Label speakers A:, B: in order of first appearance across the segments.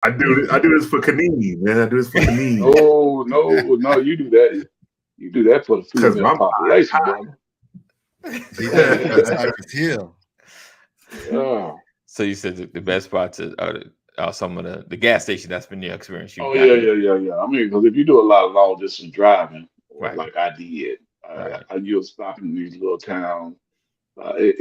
A: I do this for Kanini, man. I do this for Kanini.
B: No, you do that. You do that for the female population, brother.
C: He does it for Cypress Hill.
B: Yeah.
D: So you said the best spots are some of the gas station. That's been your experience.
B: Yeah. I mean, because if you do a lot of long distance driving,
D: Right.
B: like I did,
D: Right.
B: you'll stop in these little towns. I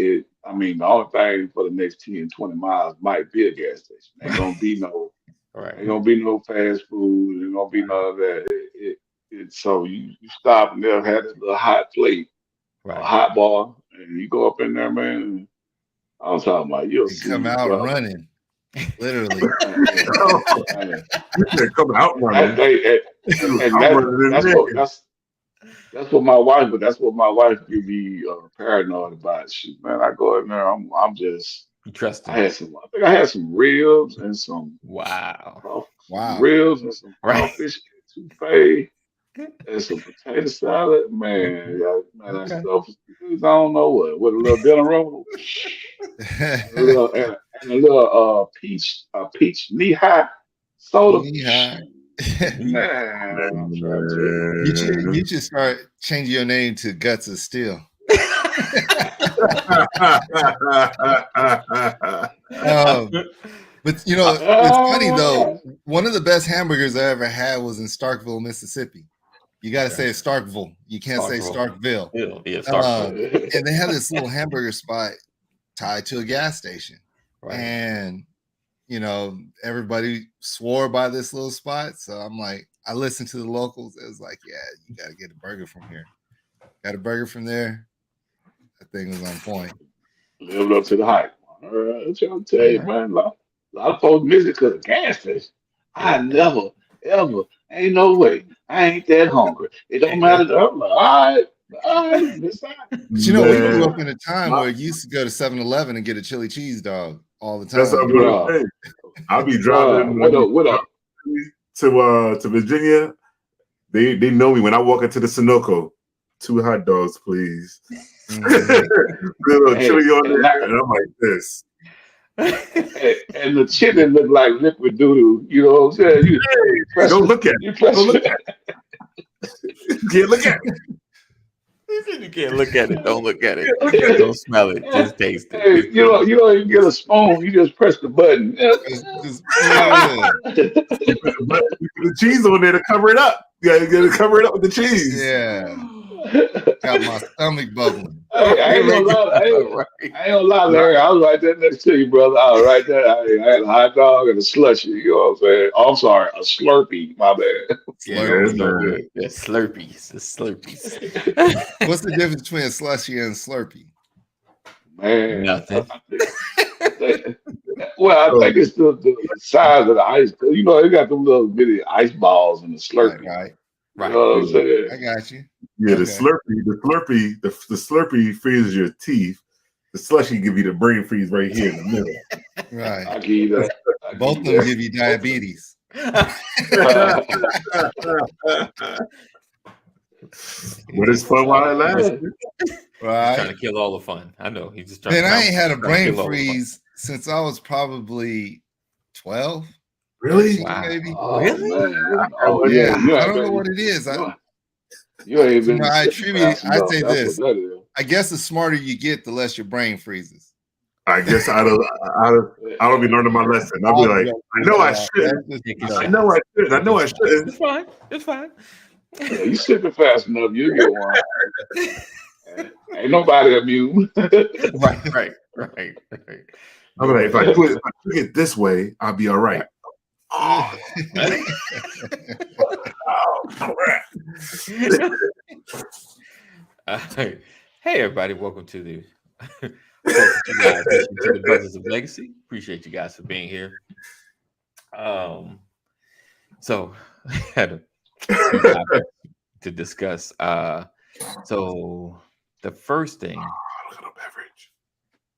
B: mean, the only thing for the next 10, 20 miles might be a gas station. Ain't gonna be no,
D: Right.
B: ain't gonna be no fast food. Ain't gonna be none of that. So you stop and they'll have this little hot plate, a
D: Right.
B: hot bar, and you go up in there, man. I was talking about you'll see,
C: Come out
B: bro.
C: running, literally.
A: Come out running.
B: That's what my wife. But that's what my wife give me paranoid about. Man, I go in there. I'm just.
D: You trust him.
B: I think I had some ribs and some.
D: Wow.
B: Ribs and some crawfish etouffee and some potato salad. Man, that stuff. I don't know what with a little dinner roll. And a little peach knee high soda.
C: Knee high.
B: Man,
C: you should start changing your name to Guts of Steel. But you know, it's funny though. One of the best hamburgers I ever had was in Starkville, Mississippi. You got to say it's Starkville. You can't say Starkville.
D: Yeah, Starkville.
C: And they have this little hamburger spot tied to a gas station.
D: Right.
C: And, you know, everybody swore by this little spot. So I'm like, I listened to the locals. It was like, yeah, you got to get a burger from here. Got a burger from there. That thing was on point.
B: Lived up to the hype. All right, I'm trying to tell you, man. A lot of folks miss it because of gas station. I never, ever, ain't no way. I ain't that hungry. It don't matter. I'm like, all right.
C: But you know, we grew up in a time where you used to go to 7-Eleven and get a chili cheese dog all the time.
A: That's what I'm gonna say. I'll be driving to Virginia. They know me when I walk into the Sunoco. 2 hot dogs, please. Little chili on there, and I'm like this.
B: And the chili look like liquid doodle. You know what I'm saying?
A: Don't look at it. Don't look at it. You can't look at it.
D: He said you can't look at it. Don't look at it. Don't smell it. Just taste it.
B: Hey, you don't even get a spoon. You just press the button.
A: You put the cheese on there to cover it up. You gotta cover it up with the cheese.
C: Yeah. Got my stomach bubbling.
B: Hey, I ain't gonna lie, Larry. I was right there next to you, brother. I was right there. I had a hot dog and a slushy. You know what I'm saying? Oh, I'm sorry, a Slurpee. My bad.
D: Slurpee. Yeah, Slurpees. The Slurpees.
C: What's the difference between a slushy and a Slurpee?
D: Man, nothing.
B: Well, I think it's the size of the ice. You know, they got them little bitty ice balls in the Slurpee.
C: Right.
B: You know what I'm saying?
C: I got you.
A: Yeah, the Slurpee freezes your teeth. The slushy give you the brain freeze right here in the middle.
C: Right.
B: I give you that.
C: Both of them give you diabetes.
A: But it's fun while it lasts.
C: Right.
D: Trying to kill all the fun. I know. He's just trying.
C: Man, I ain't had a brain freeze since I was probably 12.
A: Really?
D: Wow.
C: Maybe.
B: Really?
C: Yeah. I don't know what it is.
B: You ain't been.
C: I say this. I guess the smarter you get, the less your brain freezes.
A: I guess I don't be learning my lesson. I'll be like, I know I should. I know I should.
D: It's fine. It's fine.
B: Yeah, you sipping fast enough, you get one. Ain't nobody immune.
D: Right.
A: I'm like, if I do it this way, I'll be all right. Oh, crap.
D: Hey, everybody. Welcome to the the Brothers of Legacy. Appreciate you guys for being here. So I had to discuss. So the first thing.
A: I got no beverage.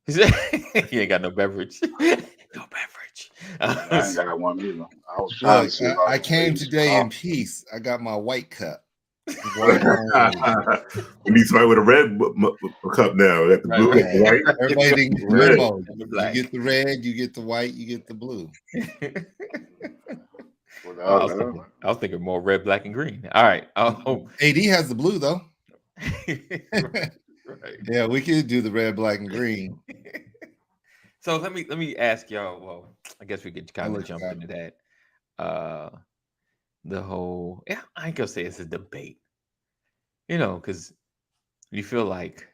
D: He said, "You ain't got no beverage. No beverage."
B: I ain't got one either. I came
C: today in peace. I got my white cup. White only.
A: We need somebody with a red cup now. Got the blue,
C: Right.
A: right?
C: Everybody didn't get the
A: Red.
C: memo.
D: And the
C: You
D: black.
C: get the red, you get the white, you get the blue.
D: I was thinking more red, black, and green. All right.
C: AD has the blue though.
D: Right.
C: Yeah, we could do the red, black, and green.
D: So let me ask y'all. Well, I guess we could kind of
C: look
D: jump
C: at
D: into that. The whole, I ain't gonna say it's a debate, because you feel like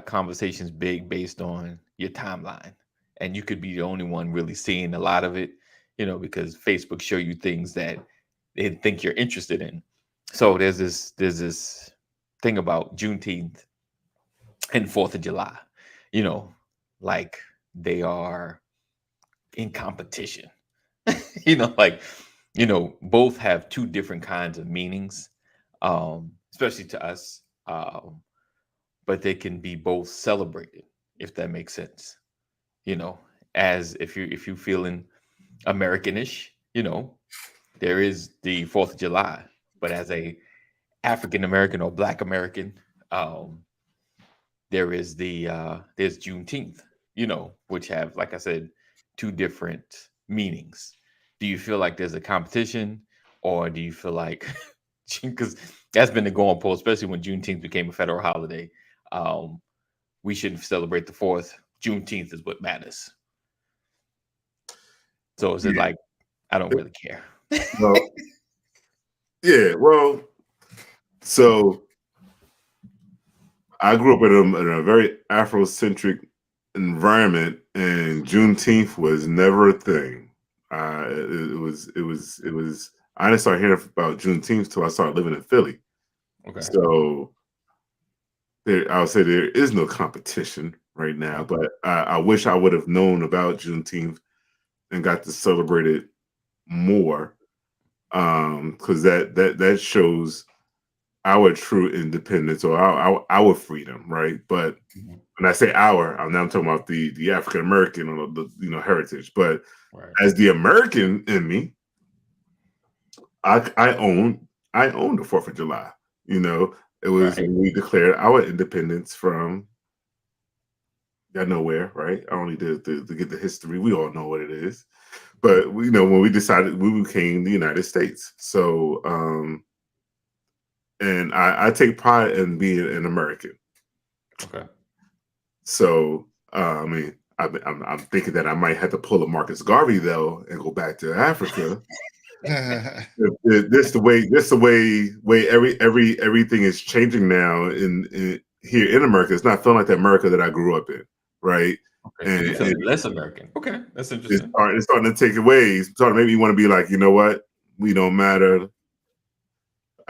D: conversation's big based on your timeline, and you could be the only one really seeing a lot of it, because Facebook show you things that they think you're interested in. So there's this thing about Juneteenth and 4th of July, like they are in competition, both have two different kinds of meanings, especially to us, but they can be both celebrated, if that makes sense. As if you feeling Americanish, there is the 4th of July, but as a African American or Black American, there's Juneteenth, which have, like I said, two different meanings. Do you feel like there's a competition, or do you feel like, because that's been the going poll, especially when Juneteenth became a federal holiday, we shouldn't celebrate the 4th. Juneteenth is what matters. So is it like, I don't really care?
A: Well, yeah, well, so I grew up in a very Afrocentric environment, and Juneteenth was never a thing. It was. I didn't start hearing about Juneteenth till I started living in Philly.
D: Okay.
A: So I would say there is no competition right now, but I wish I would have known about Juneteenth and got to celebrate it more, because that shows our true independence or our freedom, right? But when I say our, I'm talking about the African American or the heritage. But as the American in me, I own the 4th of July. It was when we declared our independence from nowhere, right? I don't need to get the history. We all know what it is. But when we decided we became the United States. So and I take pride in being an American.
D: Okay.
A: So I'm thinking that I might have to pull a Marcus Garvey though and go back to Africa. This the way everything is changing now in here in America. It's not feeling like the America that I grew up in, right?
D: Okay. And less American. Okay, that's interesting.
A: It's starting to take away. It's starting to make me want to be like, you know what? We don't matter.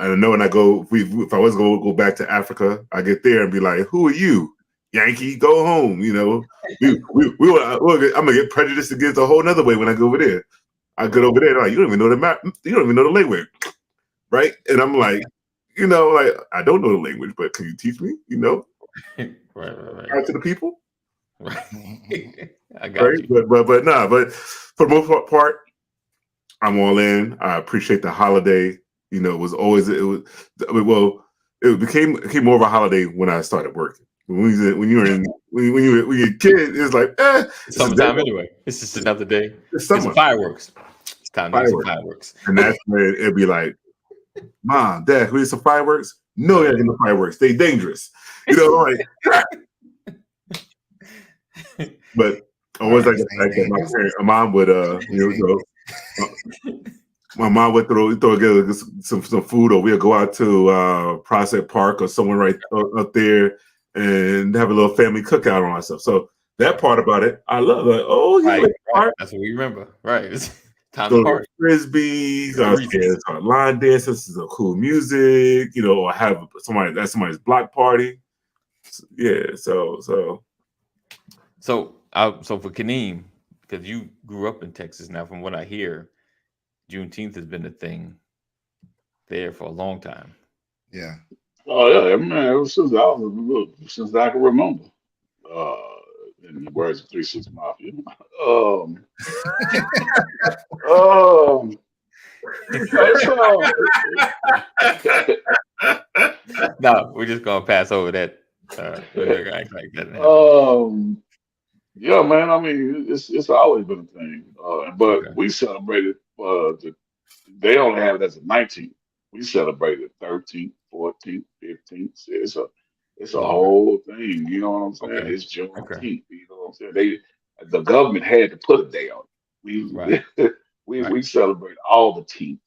A: I know when I go, if I was going to go back to Africa, I get there and be like, who are you? Yankee, go home. I'm gonna get prejudiced against a whole nother way when I go over there. I get over there, like, you don't even know the map, you don't even know the language, right? And I'm like, like, I don't know the language, but can you teach me?
D: Right.
A: Out to the people,
D: right? I got you.
A: But but for the most part, I'm all in. I appreciate the holiday. It became more of a holiday when I started working. When you're a kid, it's like
D: summertime anyway. It's just another day.
A: It's summer.
D: It's fireworks. It's time to get some fireworks.
A: And that's when it'd be like, Mom, Dad, can we get some fireworks? No, you're not getting the fireworks. They dangerous. Like. But I always like the fact that my mom would my mom would throw together some food, or we'll go out to Prospect Park or somewhere right up there and have a little family cookout on ourselves. So that part about it, I love. Like, oh yeah,
D: right. That's what we remember. Right. It's time
A: so
D: to party.
A: Frisbees, line dances, some cool music, or have somebody's block party. Yeah. So
D: for Kaneem, because you grew up in Texas now, from what I hear, Juneteenth has been a thing there for a long time.
C: Yeah.
B: Oh yeah, man. Ever since since I can remember. In the words of 3 6 Mafia.
D: No, we're just gonna pass over that. We're not gonna act like that didn't happen.
B: Yeah, man. I mean, it's always been a thing. But
D: Okay.
B: we celebrated. They only have it as a 19th. We celebrated 13th, 14th, 15th. So it's a
D: Okay.
B: whole thing. You know what I'm saying?
D: Okay.
B: It's
D: Okay.
B: Juneteenth. You know what I'm saying? The government had to put a day on it.
D: Right. Right.
B: We celebrate all the teeth.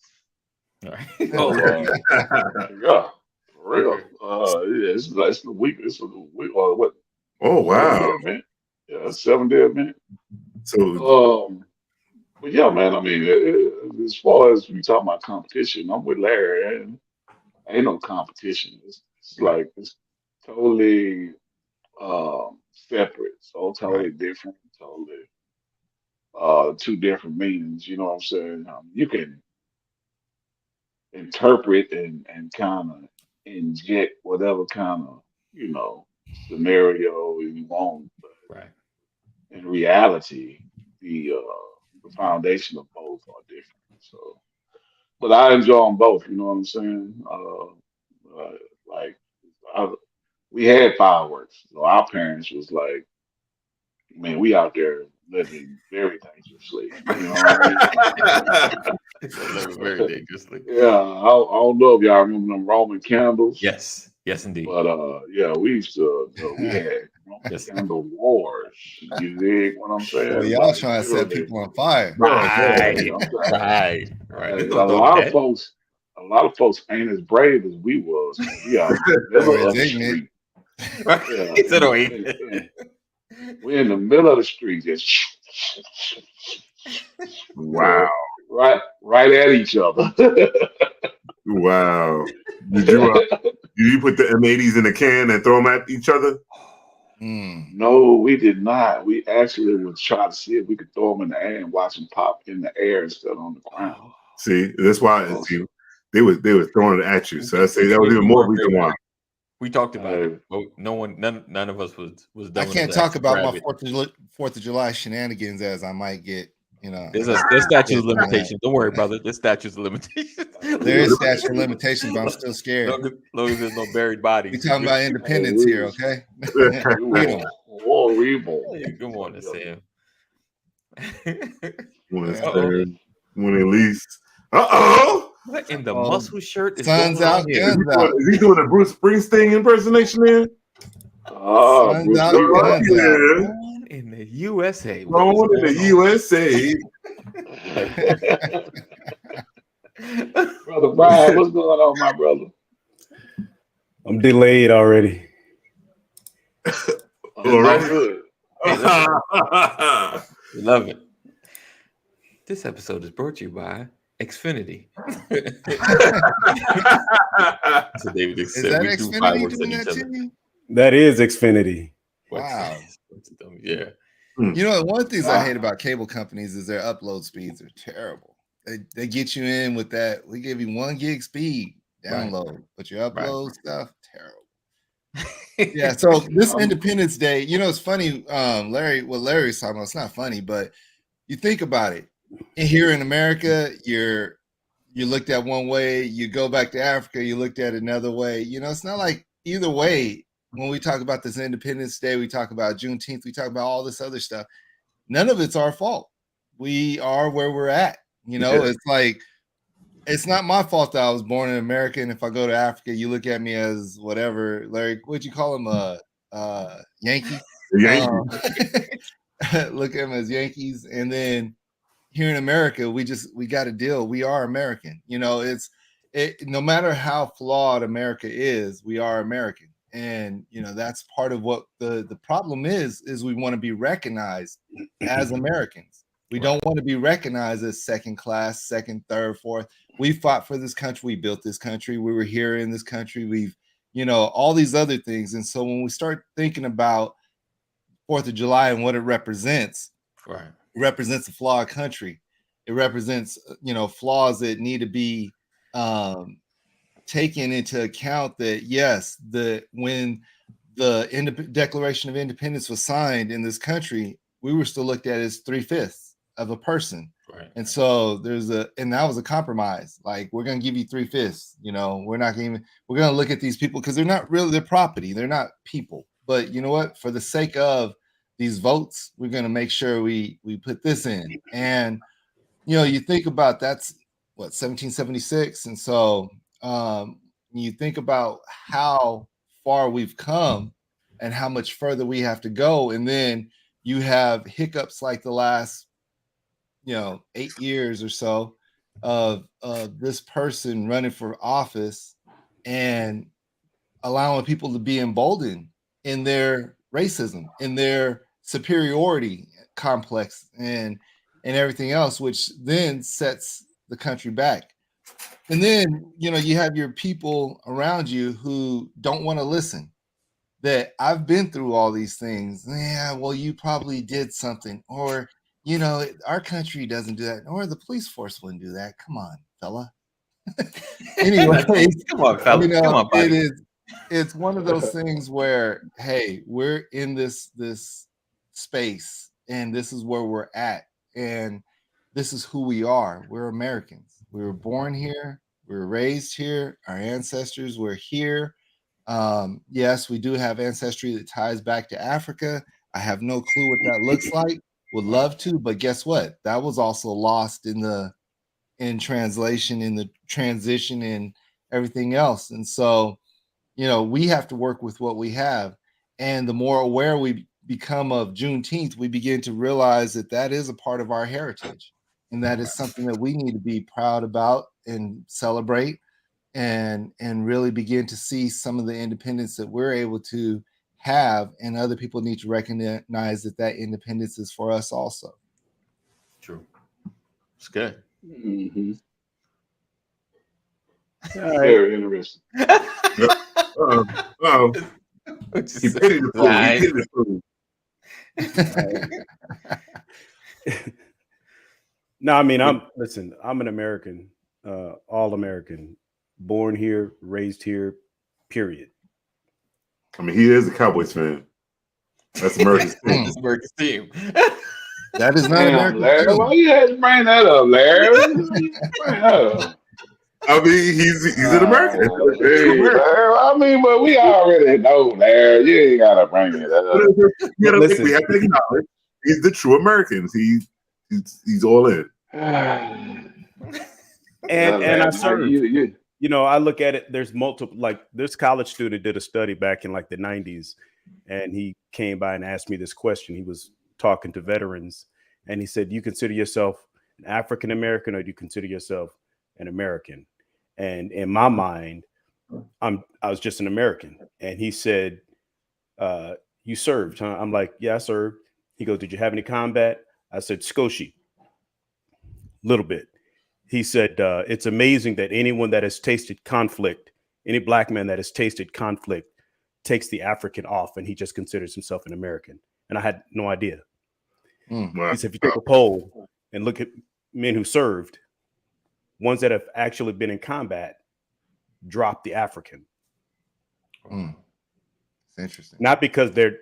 D: All right.
B: So
D: Oh,
B: yeah, for real.
D: okay.
B: Yeah, it's the week. It's the week. What
A: Oh
B: 7 day
A: wow!
B: event? Yeah, 7 day event.
A: So
B: But yeah, man. I mean, as far as we talk about competition, I'm with Larry. Ain't no competition. It's
D: Right.
B: like it's totally separate, so
D: Right.
B: totally different, totally two different meanings. You know what I'm saying? You can interpret and kind of inject whatever kind of scenario you want, but
D: Right.
B: in reality, the foundation of both are different. So, but I enjoy them both. You know what I'm saying? Like I, we had fireworks, so our parents was like, man, we out there living very dangerously. You know what I mean?
D: It's a little very dangerously.
B: Yeah, I don't know if y'all remember them Roman candles,
D: Yes. Yes, indeed.
B: but yeah, we used to, we had Roman
D: Yes.
B: candle wars. You dig what I'm
C: Well,
B: saying?
C: y'all
B: Like
C: trying to set
B: literally,
C: people on fire.
B: yeah, yeah,
D: Right.
B: yeah. I'm saying,
D: Right. You
B: a
D: don't know
B: lot of
D: that.
B: folks, ain't as brave as we was, man. We out in the
C: Or
B: middle
C: is
B: of the
C: ignorant.
B: street.
D: Right.
B: Yeah,
D: He said, "Oh,
B: we in the middle of the street, just
A: wow,
B: right at each other.
A: wow. Did you did you put the M80s in a can and throw them at each other?
C: Mm.
B: No, we did not. We actually would try to see if we could throw them in the air and watch them pop in the air instead of on the ground.
A: See, that's why
B: So,
A: see, they was throwing it at you. So I say that was even
D: we
A: more
D: weren't very
A: reason why.
D: brave. We talked about it,
B: uh,
D: but none of us was
C: I
D: dumb enough
C: can't
D: to
C: talk
D: actually
C: about
D: grab
C: my
D: it.
C: Fourth of July shenanigans as I might get,
D: There's statutes of
C: get on that.
D: limitations. Don't worry, brother. There's statutes of limitations.
C: There is statute of limitations, but I'm still scared.
D: Long as there's no buried
C: We
D: bodies.
C: talking about independence here, okay?
B: we
C: Freedom.
B: were horrible.
D: Hey, good morning,
B: Yeah.
D: Sam.
A: When it's
C: Yeah.
D: Uh-oh.
A: third, when at least. Uh-oh.
D: What in the
C: Oh,
D: muscle shirt is
C: sun's
D: going on
C: out,
D: here?
C: guns out.
A: Is he doing a Bruce Springsteen impersonation there?
B: Ah,
C: Sun's
B: Bruce
C: out,
B: Leroy.
C: guns out.
A: Yeah.
D: Born in the USA. What is
A: Grown in the
D: going
A: USA.
B: Brother Brian, what's going on, my brother?
E: I'm delayed already.
B: Oh,
A: All right.
B: good.
D: Hey, listen, we love it. This episode is brought to you by Xfinity. So David
C: Is
D: said
C: that
D: we do
C: Xfinity
D: fireworks
C: doing
D: at
C: that
D: each
C: to
D: other.
C: you?
E: That is Xfinity.
C: Wow.
D: Yeah.
C: You know, one of the things I
B: Wow.
C: hate about cable companies is their upload speeds are terrible. They get you in with that. We give you 1 gig speed download, but your upload stuff terrible. Yeah. So this Independence Day, it's funny, Larry. What Larry's talking about, it's not funny, but you think about it. Here in America, you're looked at one way. You go back to Africa, you looked at another way. It's not like either way. When we talk about this Independence Day, we talk about Juneteenth, we talk about all this other stuff. None of it's our fault. We are where we're at. It's like, it's not my fault that I was born in America. And if I go to Africa, you look at me as whatever, Larry, what'd you call him? Yankee? Look at him as Yankees. And then here in America, we got to deal. We are American. No matter how flawed America is, we are American. And that's part of what the problem is we want to be recognized as Americans. We don't want to be recognized as second class, second, third, fourth. We fought for this country. We built this country. We were here in this country. We've, all these other things. And so when we start thinking about 4th of July and what it represents,
D: Right.
C: it represents a flawed country. It represents, flaws that need to be taken into account. That yes, when the Declaration of Independence was signed in this country, we were still looked at as 3/5 of a person.
D: Right.
C: And so and that was a compromise. Like, we're going to give you 3/5. We're not going to, we're going to look at these people because they're not really their property. They're not people. But you know what? For the sake of these votes, we're going to make sure we put this in. And, you think about that's what, 1776. And so you think about how far we've come and how much further we have to go. And then you have hiccups like the last 8 years or so of this person running for office and allowing people to be emboldened in their racism, in their superiority complex, and everything else, which then sets the country back. And then you have your people around you who don't want to listen. That I've been through all these things. Yeah, well, you probably did something, or our country doesn't do that, or the police force wouldn't do that. Come on, fella. Anyway,
D: come on, fella. Come on, buddy.
C: It's one of those things where, hey, we're in this space, and this is where we're at, and this is who we are. We're Americans. We were born here. We were raised here. Our ancestors were here. Yes, we do have ancestry that ties back to Africa. I have no clue what that looks like. Would love to, but guess what? That was also lost in translation, in the transition, and everything else. And so, we have to work with what we have. And the more aware we become of Juneteenth, we begin to realize that that is a part of our heritage, and that is something that we need to be proud about and celebrate, and really begin to see some of the independence that we're able to have, and other people need to recognize that independence is for us also.
D: True. It's good.
B: Mm-hmm.
E: All right.
B: Very interesting.
A: He pitied the food.
E: No, I mean, I'm an American, all American, born here, raised here, period.
A: I mean, he is a Cowboys fan. That's America's team.
D: That's America's team.
C: That is not
B: Damn,
C: American.
B: Larry, why you had to bring that up, Larry? Bring that up.
A: I mean, he's an American.
B: Hey, Larry, I mean, but we already know, Larry. You ain't gotta bring it up.
A: We have to acknowledge he's the true American. He's all in.
E: And I serve. I look at it. There's multiple. Like, this college student did a study back in like the 90s, and he came by and asked me this question. He was talking to veterans, and he said, "Do you consider yourself an African American, or do you consider yourself an American?" And in my mind, I was just an American. And he said, "You served, huh?" I'm like, "Yeah, I served." He goes, "Did you have any combat?" I said, "Skoshi, little bit." He said, "It's amazing that anyone that has tasted conflict, any black man that has tasted conflict, takes the African off, and he just considers himself an American." And I had no idea. He said, if you take a poll and look at men who served, ones that have actually been in combat drop the African.
C: It's interesting.
E: Not because they're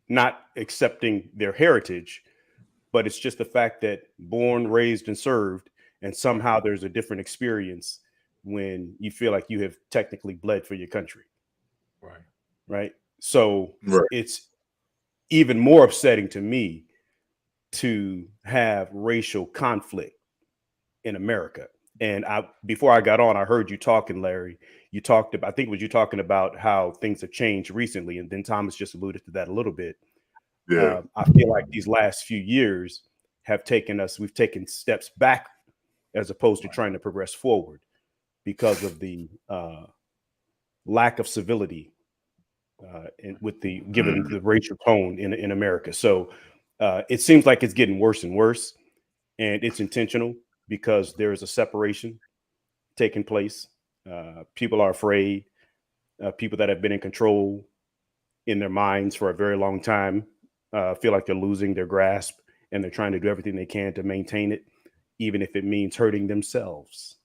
E: not accepting their heritage, but it's just the fact that born, raised, and served, and somehow there's a different experience when you feel like you have technically bled for your country. Right. So it's even more upsetting to me to have racial conflict in America. And before I got on, I heard you talking, Larry. You talked about, I think it was you talking about how things have changed recently. And then Thomas just alluded to that a little bit.
A: Yeah.
E: I feel like these last few years we've taken steps back as opposed to trying to progress forward because of the lack of civility given the racial tone in America. So it seems like it's getting worse and worse, and it's intentional because there is a separation taking place. People are afraid. People that have been in control in their minds for a very long time feel like they're losing their grasp, and they're trying to do everything they can to maintain it, even if it means hurting themselves.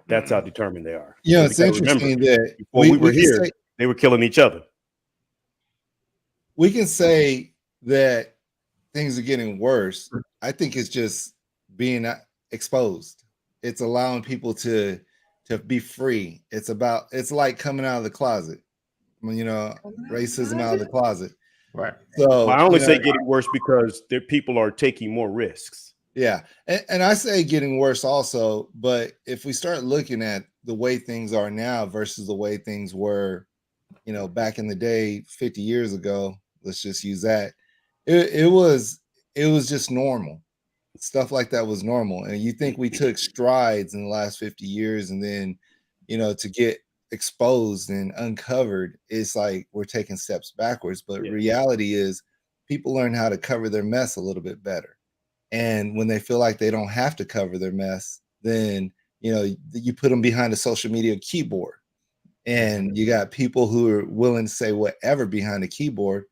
E: That's how determined they are.
C: Yeah, it's interesting that
E: before we were here, they were killing each other.
C: We can say that things are getting worse, I think it's just being exposed. It's allowing people to be free. It's like coming out of the closet. You know, racism out of the closet.
D: Right.
C: So
E: I only say getting worse because people are taking more risks.
C: Yeah. And I say getting worse also, but if we start looking at the way things are now versus the way things were, you know, back in the day, 50 years ago, let's just use that. It was just normal. Stuff like that was normal. And you think we took strides in the last 50 years, and then, you know, to get exposed and uncovered, it's like we're taking steps backwards. But reality is people learn how to cover their mess a little bit better. And when they feel like they don't have to cover their mess, then, you know, you put them behind a social media keyboard, and you got people who are willing to say whatever behind the keyboard,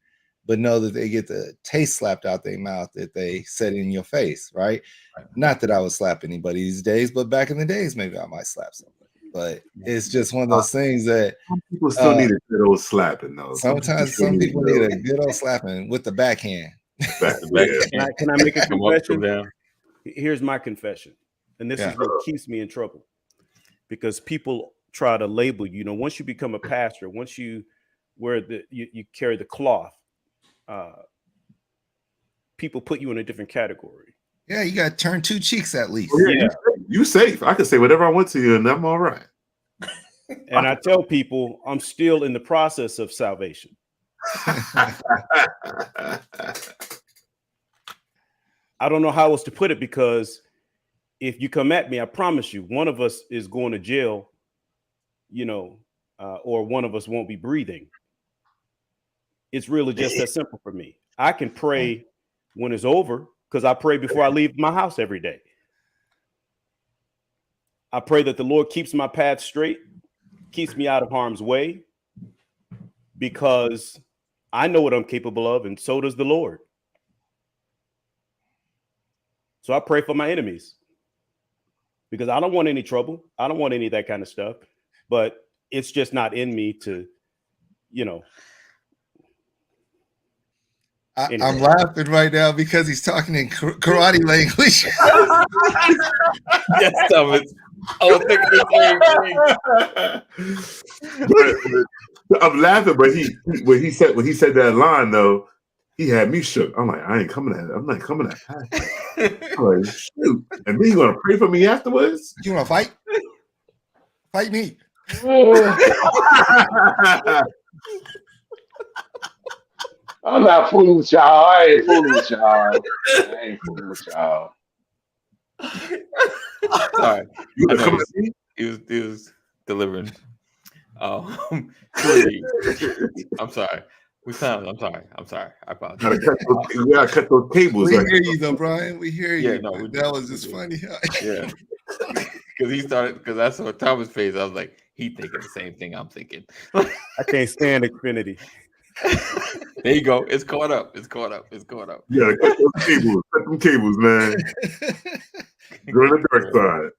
C: but know that they get the taste slapped out their mouth that they said in your face, right? Not that I would slap anybody these days, but back in the days, maybe I might slap somebody. But it's just one of those things that
A: some people still need a good old slapping, though.
C: Sometimes some people need a good old slapping with the backhand.
E: Can I make a confession? Here's my confession, and this is what keeps me in trouble, because people try to label you. You know, once you become a pastor, once you wear you carry the cloth, people put you in a different category.
C: Yeah, you got to turn two cheeks at least.
A: Well, yeah, you safe. I can say whatever I want to you, and I'm all right.
E: And I tell people I'm still in the process of salvation. I don't know how else to put it, because if you come at me, I promise you, one of us is going to jail, you know, or one of us won't be breathing. It's really just that simple for me. I can pray when it's over, because I pray before I leave my house every day. I pray that the Lord keeps my path straight, keeps me out of harm's way, because I know what I'm capable of, and so does the Lord. So I pray for my enemies, because I don't want any trouble. I don't want any of that kind of stuff, but it's just not in me to, you know.
C: I'm laughing right now because he's talking in karate language.
D: Yes, Thomas. I was thinking the same thing.
A: I'm laughing, but when he said that line though, he had me shook. I'm like, I ain't coming at it. I'm not coming at it. I'm like, shoot. And then you gonna pray for me afterwards?
C: You wanna fight? Fight me.
B: I'm not fooling with y'all. I ain't fooling with y'all.
D: Sorry.
A: You gonna come at me?
D: He was delivering. I'm sorry. I'm sorry. I apologize.
A: We gotta cut those cables.
C: We hear you though, Brian. We hear you.
D: Yeah, no,
C: that was just funny.
D: Yeah. Because I saw Thomas' face. I was like, he thinking the same thing I'm thinking.
E: I can't stand Xfinity.
D: There you go. It's caught up.
A: Yeah, cut those cables. Cut them cables, man. Go to the dark side.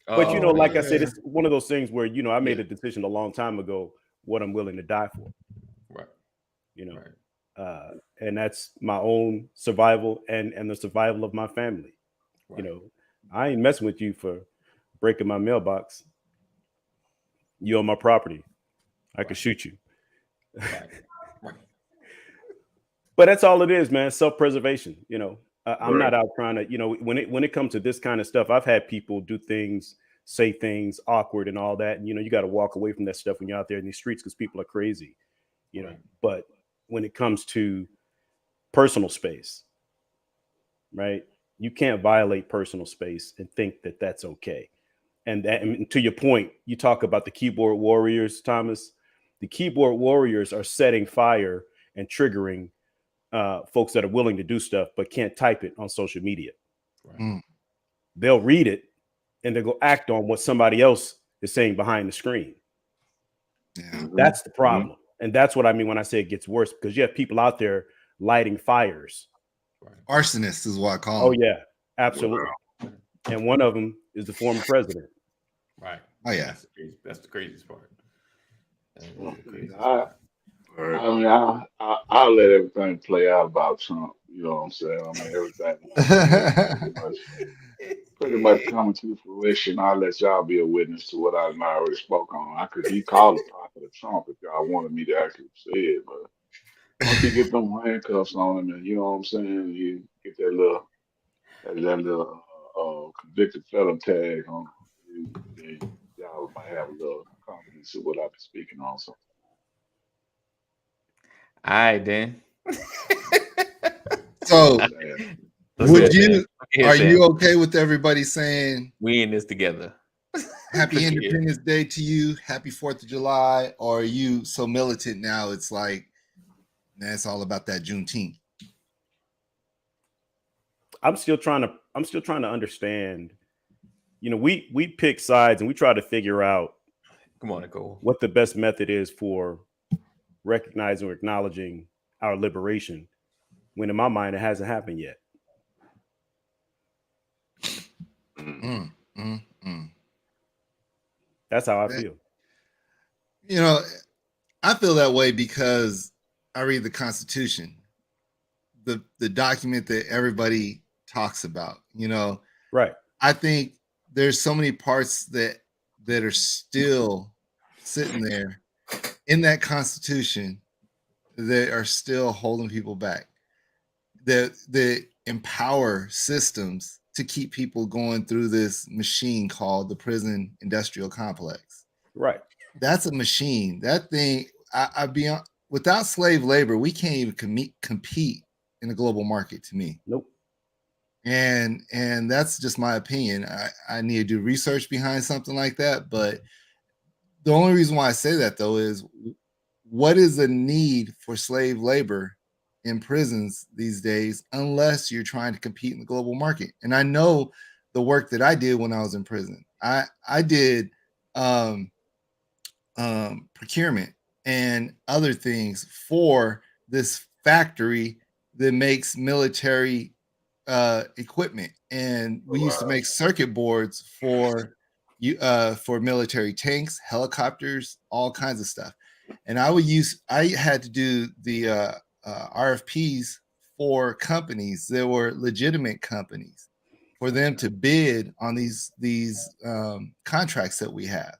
E: But you know, like I said, it's one of those things where, you know, I made a decision a long time ago what I'm willing to die for.
D: Right.
E: You know, and that's my own survival and the survival of my family. Right. You know, I ain't messing with you for breaking my mailbox. You own my property. I could shoot you. Right. But that's all it is, man. Self-preservation. You know, I'm not out trying to, you know, when it comes to this kind of stuff, I've had people do things, say things awkward and all that. And, you know, you got to walk away from that stuff when you're out there in these streets, because people are crazy, you know. But when it comes to personal space, right, you can't violate personal space and think that that's okay. And to your point, you talk about the keyboard warriors, Thomas. The keyboard warriors are setting fire and triggering folks that are willing to do stuff but can't type it on social media. Right. They'll read it and they'll go act on what somebody else is saying behind the screen. Yeah. That's the problem. And that's what I mean when I say it gets worse, because you have people out there lighting fires.
C: Right. Arsonists is what I call them.
E: Oh, yeah, absolutely. Wow. And one of them is the former president.
D: Right.
C: Oh, yeah.
D: That's the craziest part.
A: All right.
B: I mean, I'll let everything play out about Trump. You know what I'm saying? I mean, everything pretty much coming to fruition. I'll let y'all be a witness to what I already spoke on. I could be called a prophet of Trump if y'all wanted me to actually say it, but once he get them handcuffs on him, and you know what I'm saying, you get that little convicted felon tag on, then y'all might have a little confidence in what I be speaking on. So,
D: All right, then.
C: So,
B: sad.
D: Let's
C: would
D: go, Sam.
C: you?
D: Look here,
C: Are you
D: Sam.
C: okay with everybody saying
D: We in this together.
C: Happy
D: Look here.
C: Independence Day to you, Happy 4th of July, or are you so militant now? It's like, nah, it's all about that Juneteenth.
E: I'm still trying to understand. You know, we pick sides and we try to figure out
D: Come on, Nicole.
E: what the best method is for recognizing or acknowledging our liberation, when in my mind it hasn't happened yet.
C: Mm, mm, mm.
E: That's how I feel.
C: You know, I feel that way because I read the Constitution, the document that everybody talks about. You know,
E: Right.
C: I think there's so many parts that are still sitting there in that Constitution that are still holding people back. That empower systems to keep people going through this machine called the prison industrial complex.
E: Right.
C: That's a machine. That thing, I'd be on, without slave labor, we can't even compete in the global market, to me.
E: Nope.
C: And that's just my opinion. I need to do research behind something like that. But the only reason why I say that, though, is what is the need for slave labor in prisons these days unless you're trying to compete in the global market? And I know the work that I did when I was in prison. I did procurement and other things for this factory that makes military equipment, and we used to make circuit boards for military tanks, helicopters, all kinds of stuff. And I had to do the RFPs for companies that were legitimate companies for them to bid on these contracts that we have.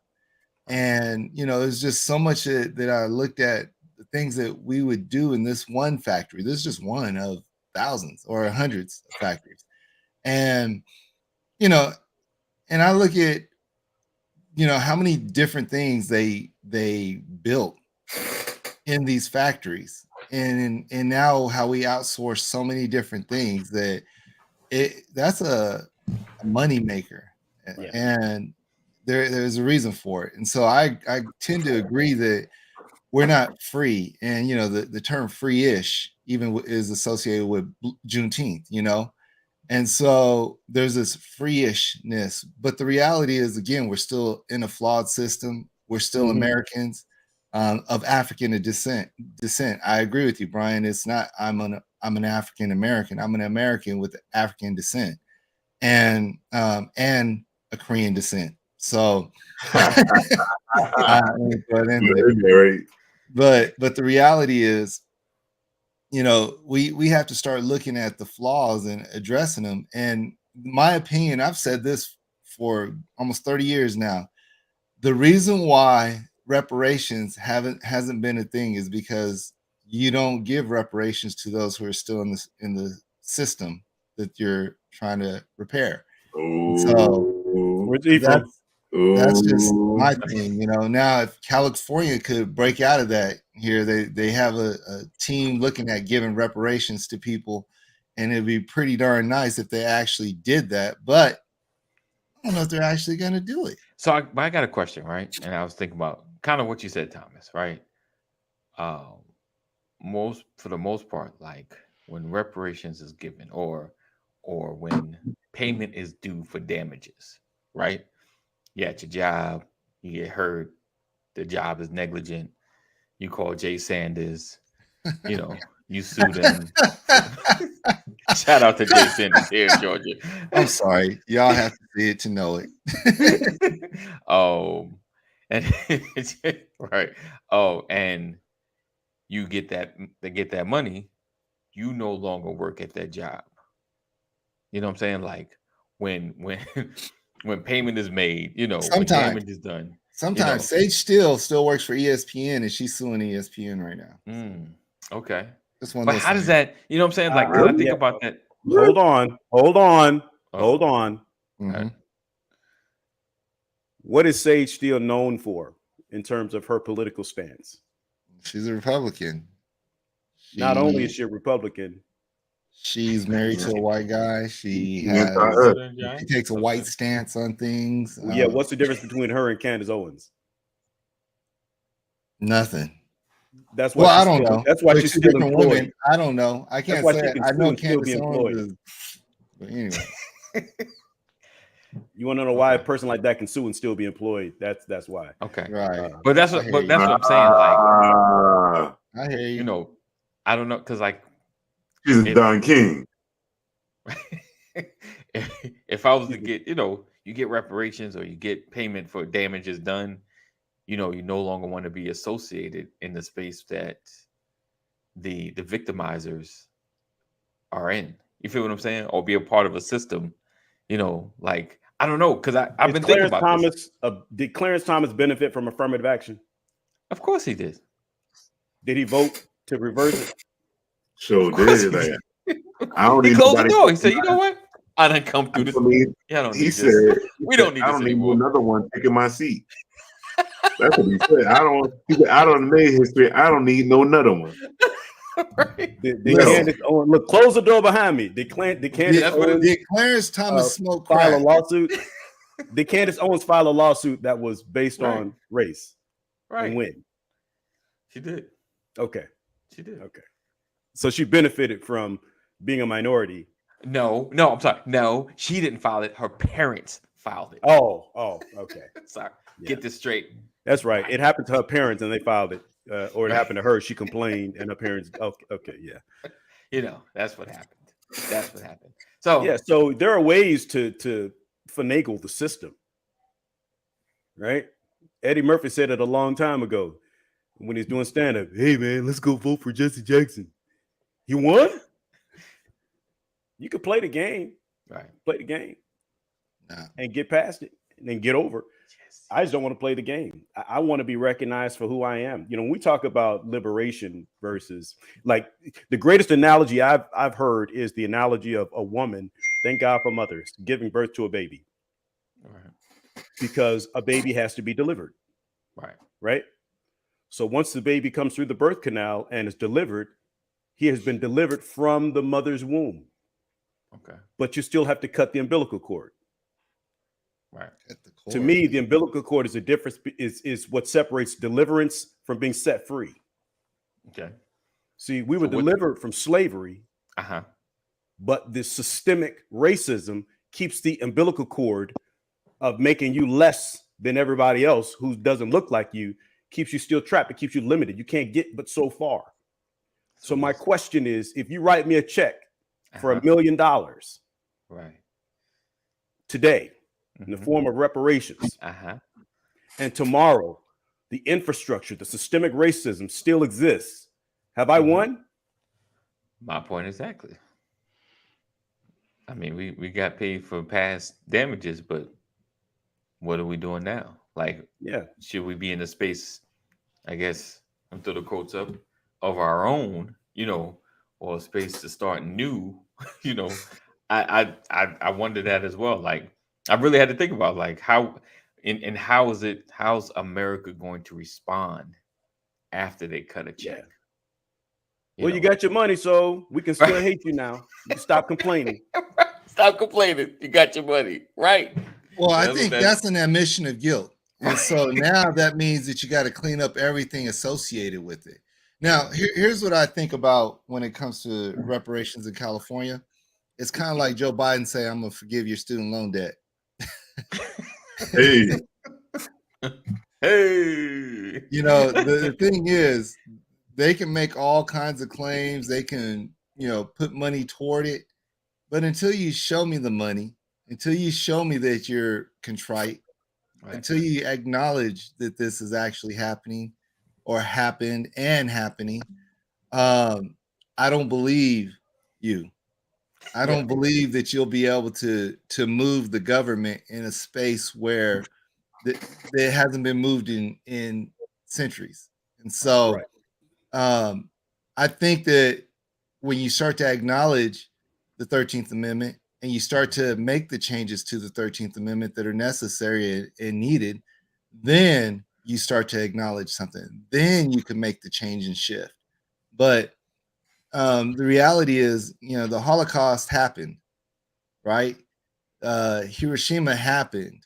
C: And you know, there's just so much that I looked at the things that we would do in this one factory. This is just one of thousands or hundreds of factories. And you know, and I look at, you know, how many different things they built in these factories, and now how we outsource so many different things that that's a money maker.
E: Yeah.
C: And there's a reason for it. And so I tend to agree that we're not free. And you know, the term free-ish even is associated with Juneteenth, you know. And so there's this free-ishness, but the reality is, again, we're still in a flawed system. We're still Americans of African descent. I agree with you, Brian. It's not I'm an African American. I'm an American with African descent and a Korean descent. So, but the reality is, you know, we have to start looking at the flaws and addressing them. And my opinion, I've said this for almost 30 years now. The reason why reparations hasn't been a thing is because you don't give reparations to those who are still in the system that you're trying to repair. So that's just my thing, you know. Now, if California could break out of that here, they have a team looking at giving reparations to people, and it'd be pretty darn nice if they actually did that. But I don't know if they're actually going to do it.
D: So I got a question, right? And I was thinking about kind of what you said, Thomas, right? For the most part, like when reparations is given or when payment is due for damages, right? You at your job, you get hurt, the job is negligent, you call Jay Sanders, you know, you sue them. Shout out to Jay Sanders here in Georgia.
C: I'm sorry, y'all have to see it to know it.
D: And right. Oh, and you get that money, you no longer work at that job. You know what I'm saying? Like when when payment is made, when
C: Sometimes.
D: damage is done.
C: Sometimes Sage still works for ESPN, and she's suing ESPN right now.
D: Okay.
C: Just one.
D: But how does that? You know what I'm saying? Like, I think about that.
E: Hold on.
C: Mm-hmm.
E: What is Sage Steele known for in terms of her political stance?
C: She's a Republican.
E: Not only is she a Republican,
C: she's married to a white guy. She takes a white stance on things.
E: Yeah, what's the difference between her and Candace Owens?
C: Nothing.
E: That's why.
C: I don't know.
E: That's why she's still employed. Women.
C: I don't know. I can't say. I know Candace Owens is. But anyway.
E: You want to know why a person like that can sue and still be employed? That's why.
D: Okay,
C: right.
D: But that's what I'm saying. Like,
C: I hear you.
D: I don't know, because like
A: she's a Don King.
D: If I was to get, you get reparations or you get payment for damages done, you no longer want to be associated in the space that the victimizers are in. You feel what I'm saying? Or be a part of a system, like. I don't know, because I've been thinking about this.
E: Did Clarence Thomas benefit from affirmative action?
D: Of course he did.
E: Did he vote to reverse it?
A: Sure did. I don't
D: he
A: need
D: closed the door. He said, "You know what? I didn't come through this. Yeah, I don't need this. We don't need this anymore.
A: Another one taking my seat." That's what he said. I don't need history. I don't need no another one.
D: Right.
E: Look, close the door behind me. Did
C: Clarence Thomas smoke crack?
E: File a lawsuit? Did Candace Owens file a lawsuit that was based on race?
D: Right.
E: And when?
D: She did.
E: Okay.
D: She did.
E: Okay. So she benefited from being a minority.
D: No, I'm sorry. No, she didn't file it. Her parents filed it.
E: Oh, okay.
D: Sorry. Yeah. Get this straight.
E: That's right. It happened to her parents and they filed it. Or it happened to her. She complained and her parents. Okay, yeah.
D: That's what happened. That's what happened. So
E: yeah. So there are ways to finagle the system, right? Eddie Murphy said it a long time ago when he's doing stand-up. Hey man, let's go vote for Jesse Jackson. He won. You could play the game,
D: right?
E: Play the game, and get past it, and then get over it. I just don't want to play the game. I want to be recognized for who I am. When we talk about liberation versus, like, the greatest analogy I've heard is the analogy of a woman, thank God for mothers, giving birth to a baby.
D: Right.
E: Because a baby has to be delivered. Right. So once the baby comes through the birth canal and is delivered, he has been delivered from the mother's womb.
D: Okay.
E: But you still have to cut the umbilical cord.
D: Right.
E: To me, the umbilical cord is a difference, is what separates deliverance from being set free.
D: Okay.
E: See, we were delivered from slavery, but the systemic racism keeps the umbilical cord of making you less than everybody else who doesn't look like you, keeps you still trapped. It keeps you limited. You can't get but so far. So my question is, if you write me a check for $1 million today, in the form of reparations. And tomorrow, the infrastructure, the systemic racism still exists. Have I won?
D: My point exactly. I mean, we got paid for past damages, but what are we doing now? Like, should we be in a space, I guess, I'm through the quotes up, of our own, or a space to start new, I wonder that as well. Like, I really had to think about like how's America going to respond after they cut a check?
E: Well, you got your money, so we can still hate you now. You can stop complaining.
D: Stop complaining. You got your money, right?
C: Well, I think that's an admission of guilt. And so now that means that you got to clean up everything associated with it. Now, here's what I think about when it comes to reparations in California. It's kind of like Joe Biden saying, I'm going to forgive your student loan debt.
A: Hey.
C: The thing is, they can make all kinds of claims. They can, put money toward it. But until you show me the money, until you show me that you're contrite, until you acknowledge that this is actually happening or happened and happening, I don't believe you. I don't believe that you'll be able to move the government in a space where that hasn't been moved in centuries. And so I think that when you start to acknowledge the 13th Amendment and you start to make the changes to the 13th Amendment that are necessary and needed, then you start to acknowledge something. Then you can make the change and shift. But the reality is, the Holocaust happened, right? Hiroshima happened.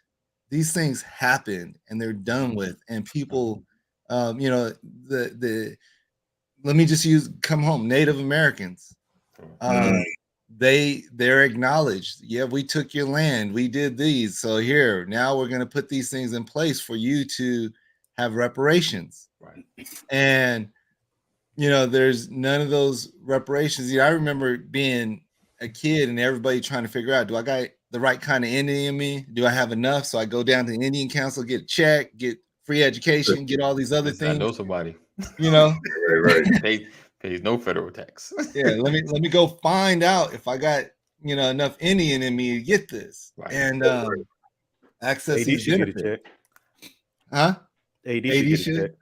C: These things happened and they're done with. And people, let me just come home, Native Americans. They're acknowledged. Yeah, we took your land. We did these. So here, now we're going to put these things in place for you to have reparations.
D: Right.
C: And, there's none of those reparations. I remember being a kid and everybody trying to figure out, do I got the right kind of Indian in me? Do I have enough? So I go down to the Indian Council, get a check, get free education, get all these other things.
D: I know somebody.
A: Right.
D: Pays no federal tax.
C: Yeah, let me go find out if I got enough Indian in me to get this.
D: Right.
C: And access
E: AD
C: these
E: should get a
C: benefits.
E: check.
C: Huh?
E: AD
C: should.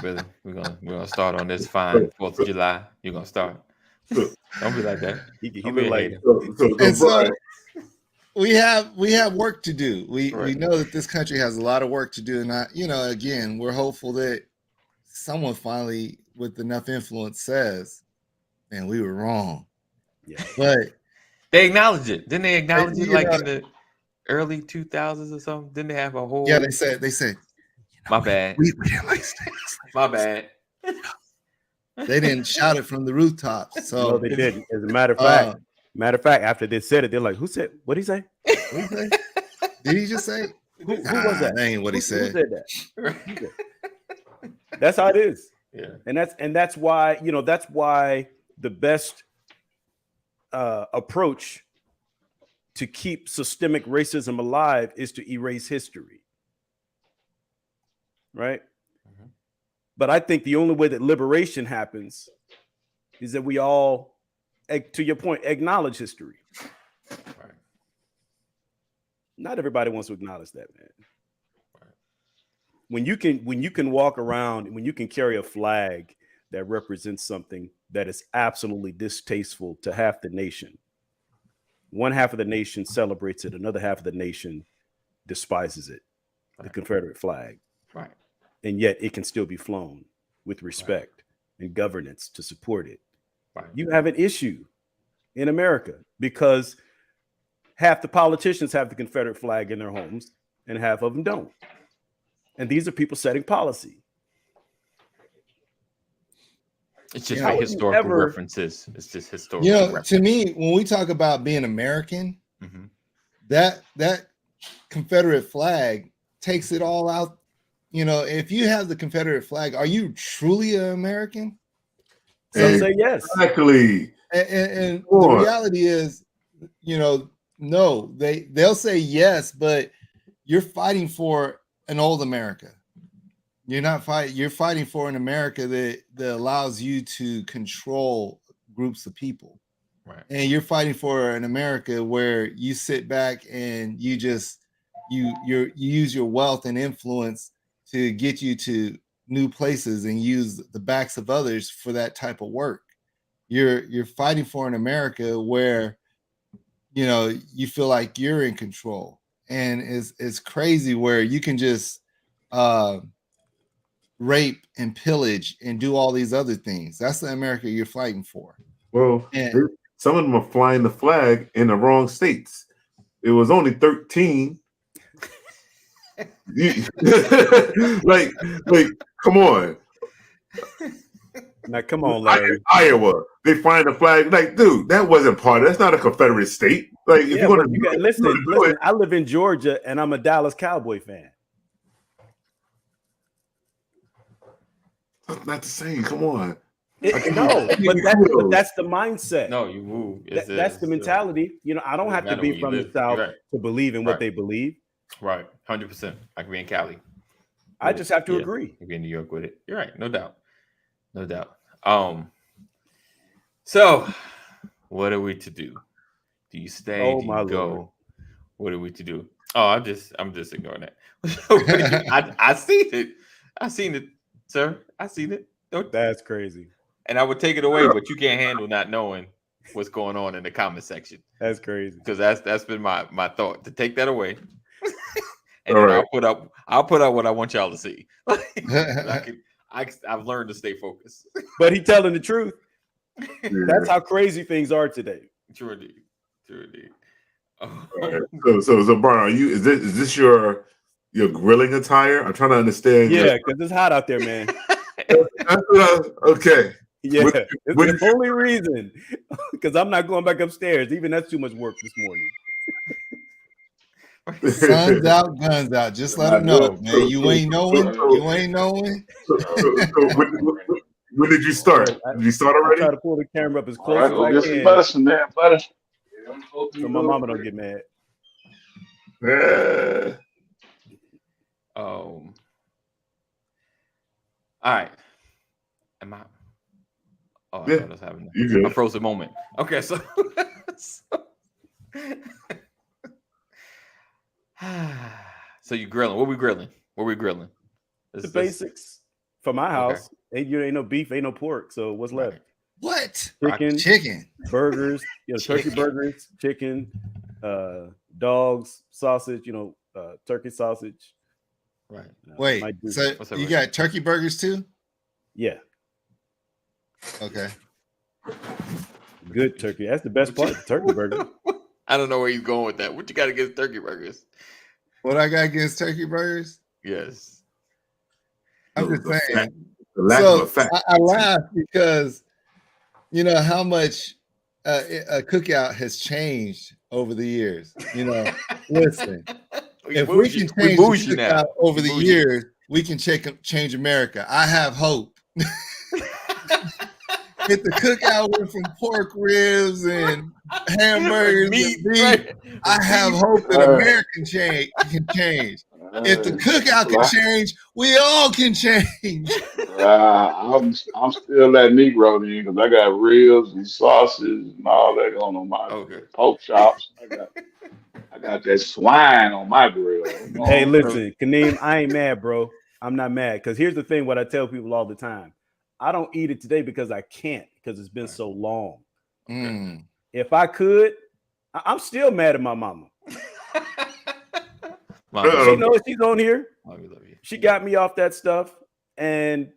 D: Really, we're gonna start on this fine 4th of July. You're gonna start. Don't be like that.
E: He
D: Don't
E: look
D: be a
E: like
D: hater.
C: And so we have work to do. We
D: Right.
C: know that this country has a lot of work to do, and again, we're hopeful that someone finally, with enough influence, says, "Man, we were wrong."
E: Yeah.
C: But
D: They acknowledge it. Didn't they acknowledge it
C: you
D: like
C: know-
D: in the early 2000s or something? Didn't they have a whole?
C: yeah, they said,
D: My bad.
C: we didn't like slaves.
D: My bad.
C: They didn't shout it from the rooftops. So
E: No, they didn't. As a matter of fact, after they said it, they're like, "Who said? What did he say?
C: what did he say? Did he just say?
E: Who was that?
C: That ain't what he
E: Who
C: said.
E: said that?" That's how it is.
D: Yeah.
E: And that's why the best approach to keep systemic racism alive is to erase history, right?
D: Mhm.
E: But I think the only way that liberation happens is that we all, to your point, acknowledge history.
D: Right.
E: Not everybody wants to acknowledge that, man.
D: Right.
E: When you can walk around, when you can carry a flag that represents something that is absolutely distasteful to half the nation, one half of the nation celebrates it, another half of the nation despises it, the
D: Right.
E: Confederate flag.
D: Right.
E: And yet it can still be flown with respect and governance to support it.
D: Right.
E: You have an issue in America because half the politicians have the Confederate flag in their homes and half of them don't. And these are people setting policy.
D: It's just
E: How
D: for
E: would you
D: historical
E: ever-
D: references. It's just historical. reference.
C: To me, when we talk about being American,
D: Mhm.
C: that Confederate flag takes it all out. If you have the Confederate flag, are you truly an American?
E: Some say yes.
A: Exactly.
C: And the
A: Sure.
C: reality is, no, they'll say yes, but you're fighting for an old America. You're fighting for an America that allows you to control groups of people.
D: Right.
C: And you're fighting for an America where you sit back and you use your wealth and influence to get you to new places and use the backs of others for that type of work. You're fighting for an America where you feel like you're in control. And it's crazy where you can just rape and pillage and do all these other things. That's the America you're fighting for.
A: Well,
C: And
A: some of them are flying the flag in the wrong states. It was only 13. like, come on.
E: Now, come on, Larry.
A: Iowa, they flying the flag. Like, dude, that wasn't part of. That's not a Confederate state. Like, if
E: Yeah,
A: you want
E: but you got listen. I live in Georgia, and I'm a Dallas Cowboy fan.
A: not the same. Come on.
E: No, but that's the mindset.
D: No, you move.
E: That's the mentality. I don't have to
D: matter
E: be
D: where you
E: from the
D: live.
E: South
D: Right.
E: to believe in what
D: Right.
E: they believe.
D: Right. 100%. I can be in Cali.
E: I just have to agree.
D: You be in New York with it. You're right. No doubt. No doubt. So what are we to do? Do you stay?
E: Oh
D: Do
E: my
D: you go?
E: Lord.
D: What are we to do? Oh, I'm just ignoring that. I seen it. I seen it, sir. I seen it.
E: That's crazy.
D: And I would take it away, but you can't handle not knowing what's going on in the comment section.
E: That's crazy.
D: Because that's been my thought, to take that away. And
A: All
D: then
A: right.
D: I'll put out what I want y'all to see. I've learned to stay focused.
E: But he telling the truth.
A: Yeah.
E: That's how crazy things are today.
D: True indeed. Oh.
A: All right. So Brian, is this your grilling attire? I'm trying to understand.
E: Yeah, because it's hot out there, man.
A: Okay.
E: Yeah,
A: What-
E: it's
A: what
E: the
A: did you-
E: only reason. Because I'm not going back upstairs. Even that's too much work this morning.
C: Sun's out, guns out. Just let them know, man. You ain't knowing. You ain't knowing.
A: So when did you start? Did you start
E: I
A: already?
E: try to pull the camera up as
B: All
E: close
B: right,
E: as
B: go
E: I
B: get some
E: can,
B: medicine there, buddy.
E: so my mama don't get mad.
A: Yeah.
D: All right. Am I? Oh, I
A: Yeah,
D: thought I was having
A: You
D: a
A: good?
D: frozen moment. Okay, so, so you grilling? What we grilling?
E: The
D: This-
E: basics for my house. Ain't no beef, ain't no pork. So what's left?
D: Right.
C: What?
E: Chicken,
C: Chicken.
E: burgers, turkey
D: Chicken.
E: burgers, chicken, dogs, sausage, turkey sausage.
D: Right.
C: Wait.
E: might do-
C: So
D: What's that,
C: you
D: Ray?
C: got turkey burgers too?
E: Yeah,
C: Okay.
E: good turkey. That's the best part. The turkey burger.
D: I don't know where he's going with that. What you got against turkey burgers?
C: What I got against turkey burgers?
D: Yes.
C: I'm just
A: The
C: saying.
A: fact- the lack of
C: So
A: a fact.
C: I laugh because you know how much a cookout has changed over the years. Listen, if we can change the
D: bougie
C: cookout over
D: We
C: the
D: bougie.
C: years, we can change America. I have hope. If the cookout went from pork ribs and hamburgers
D: Meat,
C: and beef,
D: right?
C: I have hope that America can change. If the cookout can change, we all can change.
B: I'm still that Negro then because I got ribs and sausage and all that going on my
D: Okay.
B: pork chops. I got that swine on my grill.
E: Hey, listen, Kaneem, I ain't mad, bro. I'm not mad because here's the thing: what I tell people all the time, I don't eat it today because I can't because it's been so long.
C: Mm.
E: If I could, I'm still mad at my mama. She knows she's on here.
D: Mommy love you.
E: She got me off that stuff, and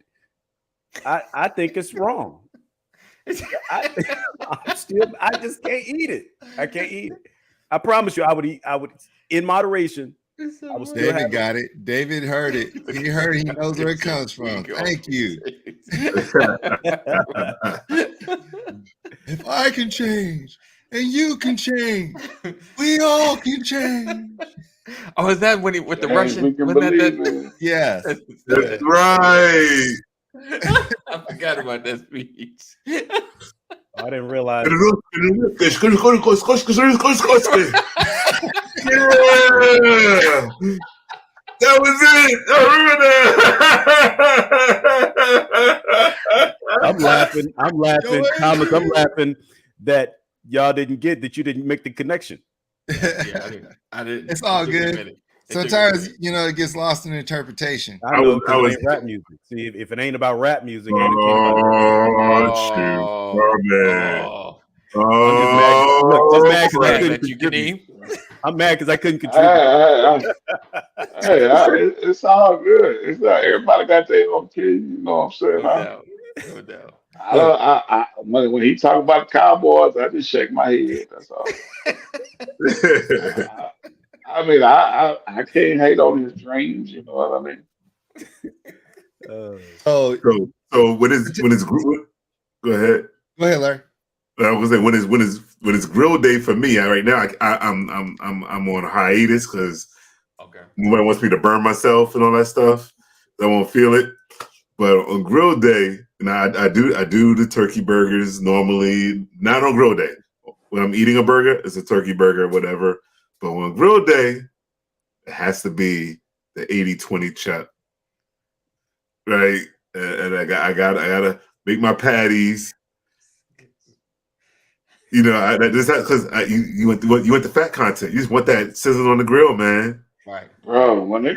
E: I think it's wrong. I just can't eat it. I can't eat it. I promise you, I would in moderation. I was still
C: David got it. David heard it. He heard. He knows where it comes from. Thank you. If I can change and you can change, we all can change.
D: Oh, is that when he with the Russian?
B: We can
D: Wasn't
B: believe
D: that?
B: it.
C: Yes.
A: That's right.
D: I forgot about that speech.
E: I didn't realize.
A: Yeah. That was it. I remember that.
E: I'm laughing, Thomas. I'm laughing that y'all didn't get that. You didn't make the connection.
D: Yeah, I didn't.
C: It's all
D: It took me a
C: good.
D: minute.
C: Sometimes it gets lost in interpretation.
E: I know
A: I
E: because
A: was-
E: it ain't rap music. See, if it ain't about rap music, ain't
A: Oh, shoot. Oh, man.
D: I'm just mad because I couldn't contribute. I'm mad because I couldn't contribute.
B: It's all good. It's not everybody got their own kid. You know what I'm saying?
D: No doubt.
B: When he talk about the Cowboys, I just shake my head. That's all. I can't hate on his dreams. You know what I mean?
C: So
A: So when it's go ahead.
C: go ahead, Larry.
A: I was saying when it's grill day for me. Right now I'm on a hiatus because nobody wants me to burn myself and all that stuff. I won't feel it. But on grill day, I do the turkey burgers normally. Not on grill day. When I'm eating a burger, it's a turkey burger, whatever. But on grill day, it has to be the 80-20 chuck, right? And I gotta make my patties. You know, this because you want the fat content. You just want that sizzling on the grill, man.
D: Right.
B: Bro, when it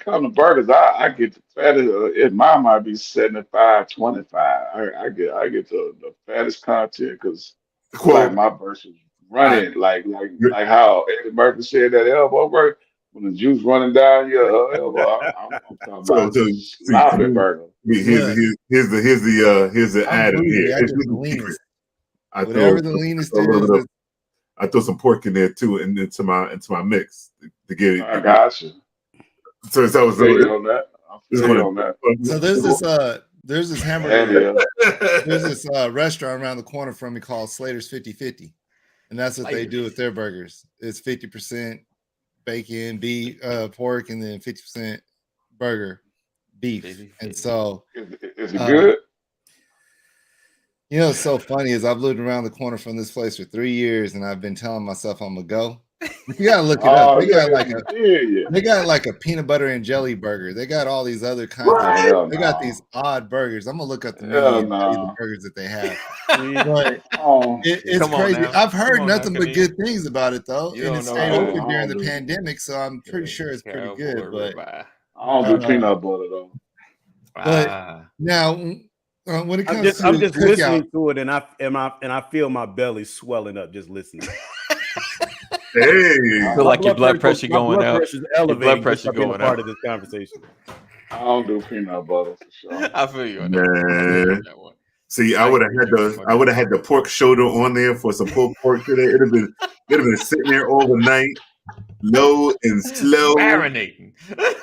B: come to burgers, I get the fattest. In mine might be 75, 25. I get the fattest content because I feel like
A: Quote,
B: my burgers
A: I,
B: running like how Eddie Murphy said that elbow burger when the juice running down your elbow. I'm talking about
A: so see,
B: sloppy burger.
C: Look,
A: here's the
C: I'm
A: add-in
C: greedy.
A: here.
C: I
A: Here's
C: get the
A: the secret.
C: leanest.
A: I
C: Whatever
A: throw
C: the leanest
A: a little
C: is.
A: bit of I throw some pork in there too, and into my mix to get
B: I
A: it.
B: got you.
A: So
B: I feel you on that. I
A: it's
B: feel
A: going
B: you on that.
C: So there's this
B: That
C: hamburger.
B: is.
C: There's this restaurant around the corner from me called Slater's 50/50. And that's what they do with their burgers. It's 50% bacon, beef, pork, and then 50% burger, beef.
D: 50-50.
C: And so
B: Is it good?
C: you know, what's so funny is I've lived around the corner from this place for 3 years, and I've been telling myself I'm gonna go. But you gotta look it up.
B: Oh
C: They
B: yeah,
C: got like
B: yeah.
C: they got like a peanut butter and jelly burger. They got all these other kinds
B: Oh, hell
C: they got
B: no.
C: these odd burgers. I'm gonna look up the menu
B: Hell
C: and tell you the
B: no.
C: burgers that they have. But
B: Oh,
C: it's
D: Come on
C: crazy.
D: now.
C: I've heard
D: Come on now,
C: nothing but
D: Kadeem.
C: good things about it though.
D: You
C: And
D: don't
C: it
D: know
C: stayed
D: how-
C: open during the
B: do.
C: pandemic, so I'm pretty sure it's pretty
D: Cowboy
C: good. But
D: ribeye.
B: I don't do
C: Uh,
B: peanut butter though.
C: But
D: Ah,
C: now when it comes to
E: I'm just
C: Cookout,
E: listening to it, and I feel my belly swelling up just listening.
A: Hey,
D: feel like your blood pressure
E: my
D: going
E: blood
D: up.
E: pressure's elevating
D: blood pressure
E: just by being a
D: going
E: part
D: up.
E: of this conversation.
B: I don't do peanut butter for sure.
D: I feel you on that. I feel you
A: man.
D: on that one.
A: See, I would have had the pork shoulder on there for some pulled pork today. It'd have been sitting there overnight, low and slow.
D: Marinating.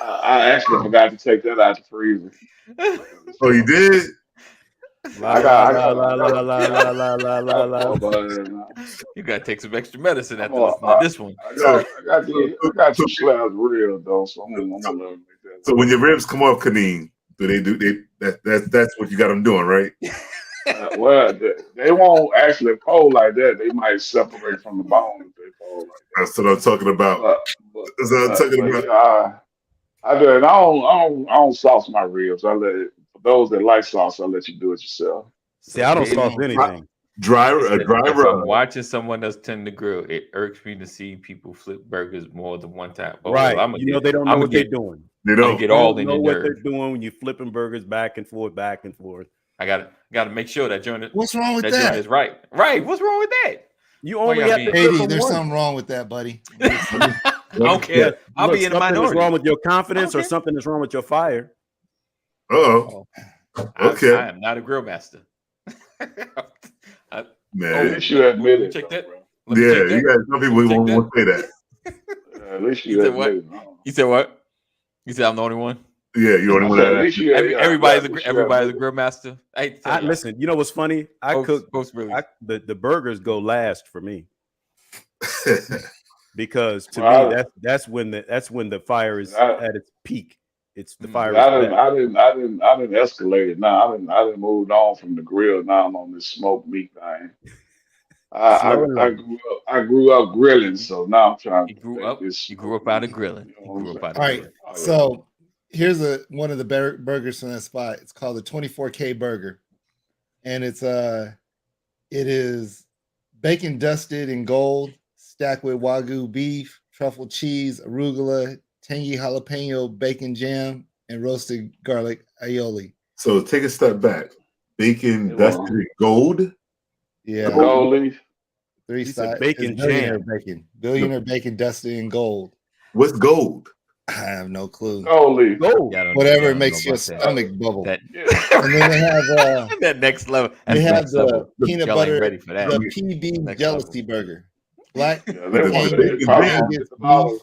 B: I actually forgot to take that out the freezer.
A: Oh, you did?
B: I got
D: You gotta take some extra medicine
B: I'm
D: after
B: a-
D: listening to this one.
B: I got two slabs real though, so I'm gonna let them make that.
A: So when your ribs come off, Kadeem, that's what you got them doing, right?
B: Well, they won't actually fold like that. They might separate from the bone if they fold like
A: That's what I'm talking about.
B: that. But
A: That's what I'm talking about.
B: yeah, I do it. I don't sauce my ribs. I let it. For those that like sauce, I let you do it yourself.
E: See, I don't
D: Kadeem,
E: sauce anything.
A: Dry
D: if
A: rub.
D: I'm watching someone else tend to grill, it irks me to see people flip burgers more than one time. Oh,
E: Right.
D: well,
E: They don't know what they're doing.
A: They
D: I'm gonna
A: don't.
D: get all
E: They
D: in
E: know
D: your
E: what
D: nerve.
E: they're doing when you're flipping burgers back and forth.
D: I gotta make sure that joint is
C: what's wrong with
D: that joint
C: that?
D: is right. Right. What's wrong with that?
E: You only have to flip
C: 80,
E: from
C: there's
E: one.
C: something wrong with that, buddy.
D: I don't care. I'll
E: Look,
D: be in the
E: something is
D: minority.
E: wrong with your confidence, or
D: Okay.
E: something is wrong with your fire.
A: Oh, okay.
D: I am not a grill master.
A: Man.
B: At least you admit it.
D: Check
B: though,
D: that.
B: bro.
D: Let me
A: Yeah,
D: check that.
A: you guys. Some people
D: Check
A: won't say that.
B: At least
D: You
B: you
D: said what?
B: admit it. No.
D: You said what? You said I'm the only one.
A: Yeah, you don't
B: I
A: want
B: said, at
A: to.
B: least you.
D: Everybody's
B: at least you
D: everybody's a
B: admit it.
D: grill master. I hate to tell y'all.
E: Listen, you know what's funny? I cook.
D: Really.
E: The burgers go last for me because to
B: Well,
E: me that's when the fire is
B: I-
E: at its peak. It's the
D: Mm.
E: fire.
B: I
E: is
B: didn't.
E: back.
B: I didn't escalate it. Now I didn't moved on from the grill. Now I'm on this smoked meat thing.
E: Slow and low.
B: I grew up grilling, so now I'm trying
D: You
B: to
D: grew
B: perfect
D: up.
B: this
D: You grew up
B: smoked
D: out of
B: meat.
D: grilling.
B: You know
D: You
B: what I'm
D: grew up
B: saying?
D: out of
C: All right.
D: grilling.
B: Oh, yeah.
C: So here's one of the burgers from that spot. It's called the 24K burger. And it is bacon dusted in gold, stacked with Wagyu beef, truffle cheese, arugula, tangy jalapeno bacon jam, and roasted garlic aioli.
A: So take a step back. Bacon
B: Hey,
A: dusted
B: well,
A: in gold.
C: Yeah.
B: gold leaf.
C: Three
E: He said
C: sides.
E: bacon
C: Billionaire
E: jam.
C: bacon. Billionaire bacon dusted in gold.
A: What's gold?
C: I have no clue.
B: Gold leaf.
E: Gold.
D: Y'all don't-
C: Whatever
D: y'all don't
C: makes
D: know
C: your
D: about that.
C: stomach bubble.
D: That
B: Yeah.
C: And then they have
D: that next level.
C: they
D: That's
C: have
D: next
C: the
D: level.
C: peanut
D: Y'all ain't
C: butter,
D: ready for that.
C: the PB
D: Next
C: jealousy burger. Black
B: Yeah, they want
C: Canyon
B: they probably want
C: Angus
B: $50.
C: beef.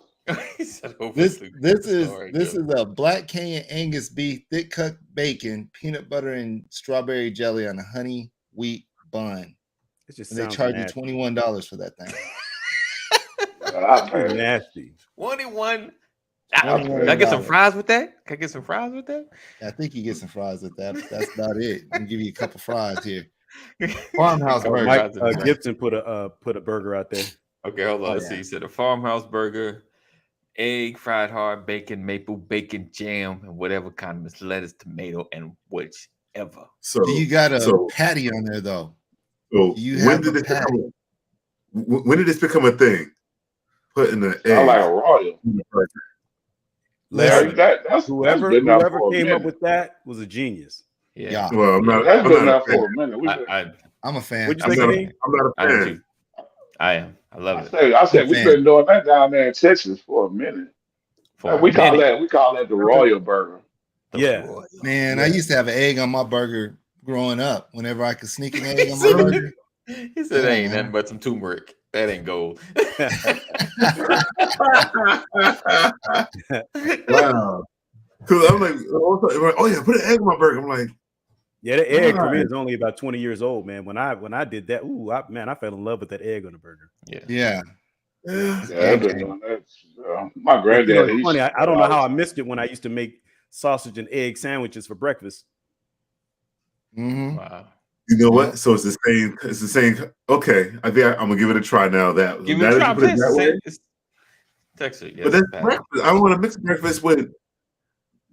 D: He said, "Oh,
C: This
D: Wesley,
C: this
D: the
C: is
D: story,
C: this
D: Joe."
C: is a Black Canyon Angus beef, thick cut bacon, peanut butter and strawberry jelly on a honey wheat bun.
E: It just
C: And they
E: sounds
C: charge you
E: nasty.
C: $21 for that thing.
B: Yeah, I
E: That's
B: pay.
E: nasty.
D: 21.
C: $21.
D: Can I get some fries with that? Can I get some fries with that?
C: I think you get some fries with that. That's about it. I'll give you a couple fries here. Farmhouse
D: Oh,
C: burger.
E: Mike
D: fries in the
E: Gibson put a burger out there.
D: Okay, hold on.
C: Oh,
D: Let's
C: yeah.
D: see. He said a farmhouse burger, egg, fried hard bacon, maple bacon jam, and whatever condiments, lettuce, tomato, and whichever ever.
A: So
C: Do you got a
A: so
C: patty on there though?
A: so
C: Do you
A: when
C: have
A: did
C: a
A: this
C: patty?
A: become when did this become a thing? Putting an
B: Sound like
A: egg
B: a royal.
A: in the burger.
C: Listen,
B: That's
E: Whoever
B: been there for a
E: came up
B: minute.
E: with that was a genius.
D: Yeah.
C: yeah,
A: Well,
B: Yeah, that's been
A: I'm
B: there
A: not a fan.
B: for a minute. We been,
C: I'm a fan.
E: What'd you
A: I'm
E: say,
A: not
E: Kadeem?
A: I'm not a
D: I am
A: fan.
D: too. I am. I love it.
B: I
C: I'm a
B: said we've
C: fan.
B: been doing that down there in Texas for a minute.
D: For a
B: We call
D: minute.
B: that the royal burger.
D: The
E: Yeah.
D: Royal.
C: Man,
B: Yeah.
C: I used to have an egg on my burger growing up. Whenever I could sneak an egg
D: He
C: on my burger.
D: said
C: Yeah,
D: that ain't
C: man.
D: nothing but some turmeric. That ain't gold.
A: Wow. Because I'm like, oh yeah, put an egg in my burger. I'm like,
E: Yeah, the egg for me
A: why?
E: is only about 20 years old, man. When I did that, I fell in love with that egg on the burger.
D: Yeah.
C: Yeah.
A: Yeah.
B: Yeah, I've been
C: Okay.
B: doing that. My
E: But, you know,
B: granddad,
E: it's
B: he
E: funny.
B: used to
E: I don't know
B: do it
E: how I
B: all the
E: missed it when I used to make sausage and egg sandwiches for breakfast.
C: Mm-hmm.
D: Wow.
A: You know
C: Yeah.
A: what? So it's the same. It's the same. Okay, I think I'm gonna give it a try now. That
D: Give
A: now
D: me a
A: that
D: try.
A: you put it that way,
D: It's Texas. Yes,
A: but that's
D: Pat.
A: breakfast. I want to mix breakfast with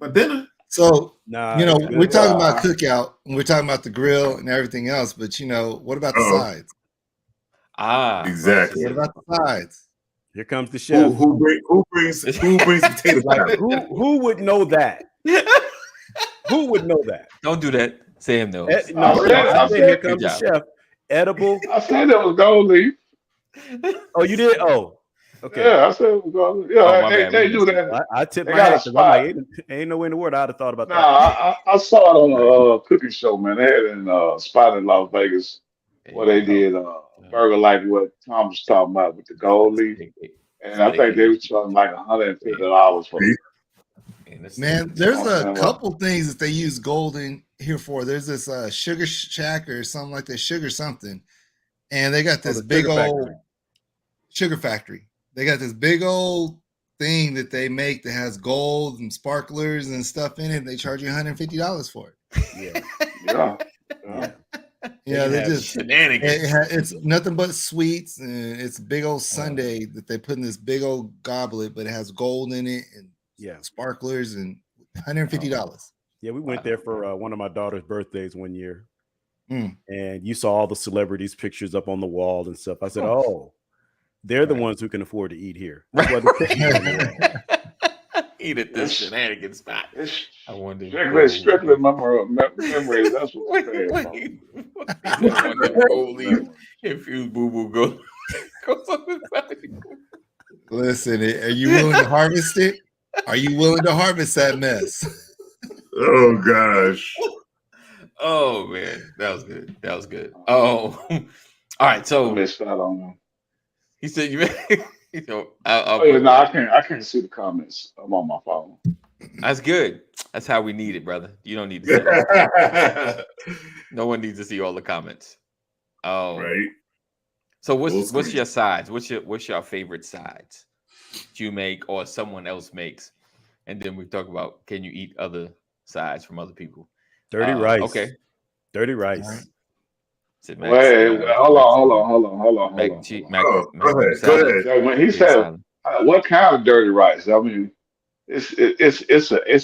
A: my dinner.
C: So,
E: Nah,
C: you know,
E: it's good.
C: we're talking about
B: Yeah.
C: cookout and we're talking about the grill and everything else, but you know, what about the
A: Uh-oh.
C: sides?
D: Ah,
A: Exactly.
C: What about the sides?
E: Here comes the chef.
A: Who brings potato
E: Like
A: salad?
E: who would know that? Who would know that?
D: Don't do that. Sam knows.
E: No, I said here
D: Good
E: comes the
D: job.
E: chef. Edible.
B: I said it was gold leaf.
E: Oh, you did? Oh, okay.
B: Yeah, I said it was gold leaf.
D: Oh,
B: Yeah,
D: my bad.
B: they
D: We
B: do
D: missed it.
B: that.
E: I tipped
B: They
E: my
B: got
E: hat
B: a
E: because I'm like,
B: spot.
E: ain't no way in the world I'd have thought about
B: Nah,
E: that.
B: I saw it on a cooking show, man. They had it in a spot in Las Vegas where they did burger like what Tom was talking about with the gold leaf. And I think they were charging like $150 for it.
C: Man, there's a couple things that they use gold in here for. There's this Sugar Shack or something like that, Sugar something. And they got this big old Sugar Factory. They got this big old thing that they make that has gold and sparklers and stuff in it. They charge you $150 for it. Yeah, they just
D: shenanigans.
C: it's nothing but sweets, and it's a big old sundae that they put in this big old goblet, but it has gold in it and sparklers and $150.
E: Yeah, we went there for one of my daughter's birthdays one year, and you saw all the celebrities' pictures up on the wall and stuff. I said, "Oh, they're the ones who can afford to eat here." That's why the
D: eat at this shenanigans spot. I wonder.
B: Strictly memory. That's what I'm saying.
D: Infused boo boo go.
C: Listen, are you willing to harvest it? Are you willing to harvest that mess?
A: Oh gosh.
D: Oh man, that was good. That was good. Oh, all right. So
B: I missed out on them.
D: He said you.
B: I can't see the comments. I'm on my phone.
D: That's good. That's how we need it, brother. You don't need to see no one needs to see all the comments. Oh,
A: right.
D: So what's your sides? What's your favorite sides that you make or someone else makes? And then we talk about, can you eat other sides from other people?
E: Dirty rice.
D: Okay.
E: Dirty rice.
B: Wait, hold on.
A: Go ahead.
B: When he said, what kind of dirty rice? I mean, it's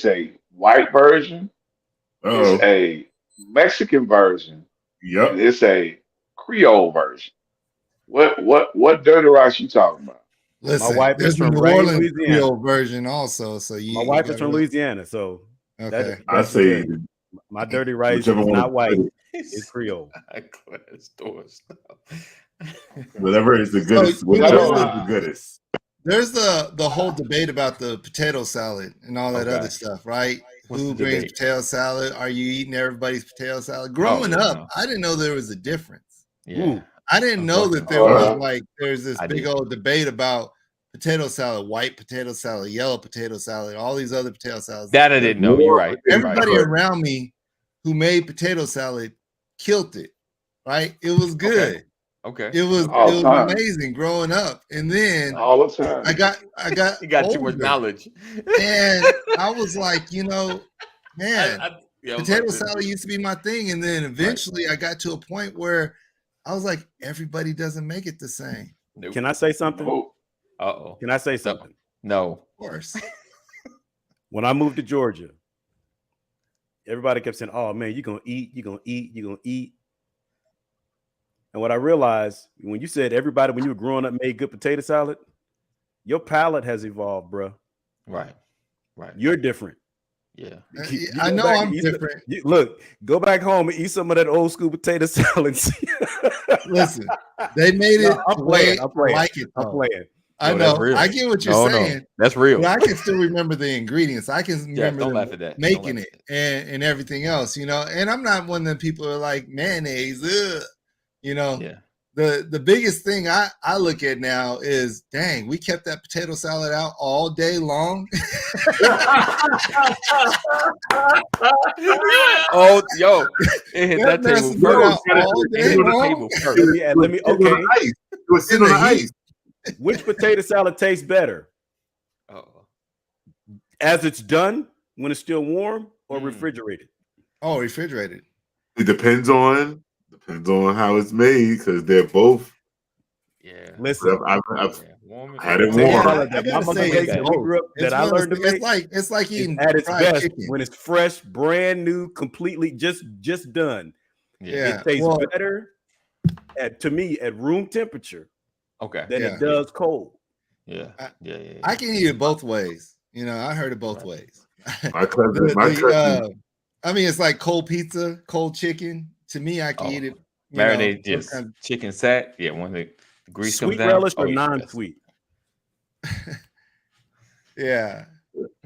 B: a white version. It's a Mexican version.
A: Yep.
B: And it's a Creole version. What dirty rice you talking about?
C: Listen,
E: my wife
C: there's
E: is from
C: New Orleans
E: Louisiana.
C: Creole version also. So
E: my wife is from Louisiana, so
C: okay.
A: I say
E: my dirty rice is not white. It's Creole.
A: Whatever is the goodest. Whichever is the goodest.
C: There's the whole debate about the potato salad and all that other stuff, right? Who brings potato salad? Are you eating everybody's potato salad? Growing up, I didn't know there was a difference.
D: Yeah.
C: I didn't know that there was there's this big old debate about potato salad, white potato salad, yellow potato salad, all these other potato salads.
D: That I didn't know. You're right.
C: Everybody around me who made potato salad killed it, right? It was good.
D: Okay.
C: It was amazing growing up. And then
B: all the time.
C: I got
D: you got too much knowledge.
C: And I was like, man, potato salad used to be my thing. And then eventually I got to a point where I was like, everybody doesn't make it the same.
D: Nope.
E: Can I say something?
D: Uh-oh.
E: Can I say something?
D: No.
C: Of course.
E: When I moved to Georgia, everybody kept saying, "Oh man, you're gonna eat, you're gonna eat, you're gonna eat." And what I realized when you said everybody when you were growing up made good potato salad, your palate has evolved, bro.
D: Right.
E: You're different.
D: Yeah.
E: You
C: I
E: go
C: know
E: back
C: I'm
E: and eat
C: different.
E: look, go back home and eat some of that old school potato salad.
C: Listen, they made it
E: I'm
C: the way
E: playing. I'm playing.
C: I like it.
E: I'm
C: Though.
E: playing.
C: I
D: No, that's
C: know.
D: real.
C: I get what you're
D: No,
C: saying.
D: that's real.
C: But I can still remember the ingredients. I can
D: Jeff,
C: remember
D: don't
C: them
D: laugh at that. Don't
C: making
D: laugh
C: it and everything else, you know. And I'm not one of them people who are like mayonnaise, you know.
D: Yeah.
C: The biggest thing I look at now is, dang, we kept that potato salad out all day long.
D: Oh, yo, it hit
C: That
D: that table
C: mess has been out
D: first.
C: all
D: It
C: day
D: hit the
C: long.
D: table first.
E: Let me. Okay.
A: It was sitting
C: In
A: on
C: the
A: the
C: heat.
A: ice.
E: Which potato salad tastes better?
D: Uh-oh.
E: As it's done when it's still warm or
D: Mm.
E: refrigerated?
C: Oh, refrigerated.
A: It depends on how it's made because they're both.
D: Yeah.
E: Listen,
A: I've
D: Warm and
A: had it
E: potato
A: warm.
E: salad
C: I
E: that my
C: gotta
E: mother
C: say,
E: makes
C: it's
E: that we
C: both.
E: grew up that I learned to make.
C: It's like
E: is
C: eating
E: at its
C: fried
E: best
C: chicken.
E: when it's fresh, brand new, completely just done.
C: Yeah.
E: It tastes
C: Well,
E: better to me at room temperature
D: Okay.
E: than
C: Yeah.
E: it does cold.
D: Yeah.
C: I-
D: Yeah.
C: I can eat it both ways. You know, I heard it both
D: Right.
C: ways.
A: My cousin.
C: I mean, it's like cold pizza, cold chicken. To me, I can eat it.
D: Marinade,
C: Know,
D: just chicken sat. Yeah, when the grease
E: Sweet
D: comes down.
E: relish or
D: yeah,
E: non-sweet?
C: Yeah.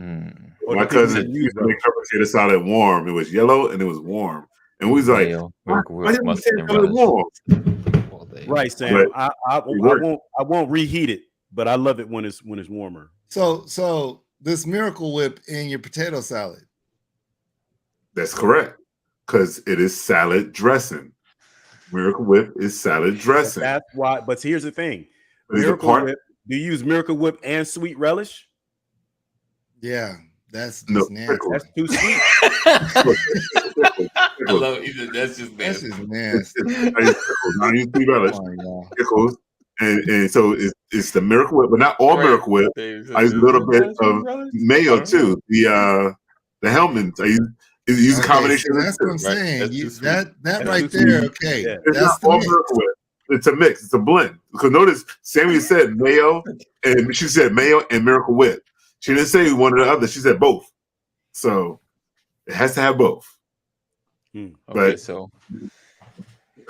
D: Mm.
E: Or
A: My
E: do people
A: cousin
E: use
A: used to
E: those?
A: make her potato salad warm. It was yellow and it was warm. And we was like,
D: Mayo,
A: why
D: Miracle
A: why
D: Whip,
A: your
D: mustard,
A: potato
D: and
A: salad
D: relish.
A: warm?
D: Well, there you
E: Right,
D: go.
E: Sam.
A: But
E: I
A: worked.
E: won't reheat it, but I love it when it's warmer.
C: So this Miracle Whip in your potato salad.
A: That's correct. Because it is salad dressing. Miracle Whip is salad dressing.
E: That's why. But here's the thing:
A: But it's a
E: Miracle
A: part.
E: Whip. Do you use Miracle Whip and sweet relish?
C: Yeah, that's
A: No,
C: just nasty.
A: pickles.
E: That's too sweet.
D: I love it. That's just
C: That's
D: nasty.
C: just nasty.
A: I use pickles. I use sweet relish.
C: Come on, y'all.
A: Pickles. And so it's the Miracle Whip, but not all
D: Right.
A: Miracle Whip. I use a little bit of mayo too. The Hellmann's. I use a
C: Okay,
A: combination
C: see,
A: of
C: that's
A: the
C: what I'm
A: two.
D: Right.
C: saying.
D: That's
C: You,
D: too sweet.
C: that
E: That's
C: right
E: too
C: there.
E: sweet.
C: Okay,
E: Yeah.
A: It's
C: that's
A: not
C: the
A: all
C: mix.
A: Miracle Whip. It's a mix. It's a blend. Because notice Sammy said mayo, and she said mayo and Miracle Whip. She didn't say one or the other. She said both. So it has to have both.
D: Okay,
A: But-
D: so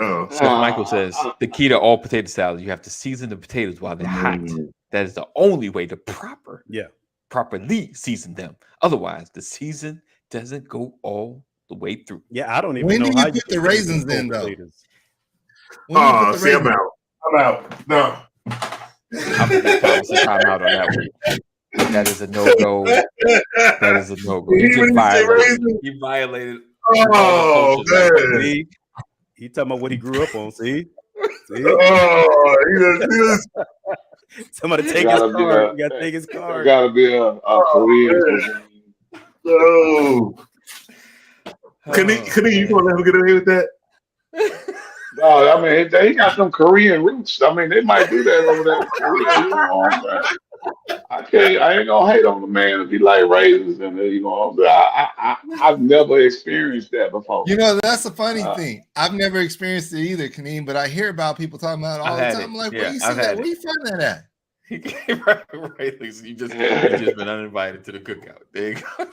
A: Oh,
D: Chef Michael says the key to all potato salad, you have to season the potatoes while they're hot. That is the only way to properly season them. Otherwise, the season doesn't go all the way through.
E: Yeah, I don't even
C: When
E: know
C: do
E: how
C: you put the
E: can
C: raisins
E: cold
C: in, though?
E: potatoes.
C: When do you put the
A: see, I'm
C: raisins-
A: out. I'm out. No.
D: I'm gonna give Thomas a timeout on that one. That is a no-go. That is a no-go. You just violated. You violated.
A: Oh, man.
E: See, he talking about what he grew up on. See,
A: Oh, you
E: somebody take his
B: Gotta be
E: card.
B: a-
E: You gotta take his
B: There
E: card.
B: gotta be a Korean cuisine.
A: no. Can he? You gonna let him get away with that?
B: No, I mean he got some Korean roots. I mean they might do that over there in Korea. You know what I'm saying? I ain't gonna hate on the man if he like raisins and you know. I've never experienced that before.
C: You know, that's the funny
B: Uh,
C: thing. I've never experienced it either, Kaneem, but I hear about people talking about it all
D: I've
C: the
D: had
C: time.
D: it.
C: I'm like,
D: Yeah,
C: where you see
D: I've
C: that?
D: had
C: Where
D: it.
C: you find that at?
D: right. Lisa, you just been uninvited to the cookout. There you go.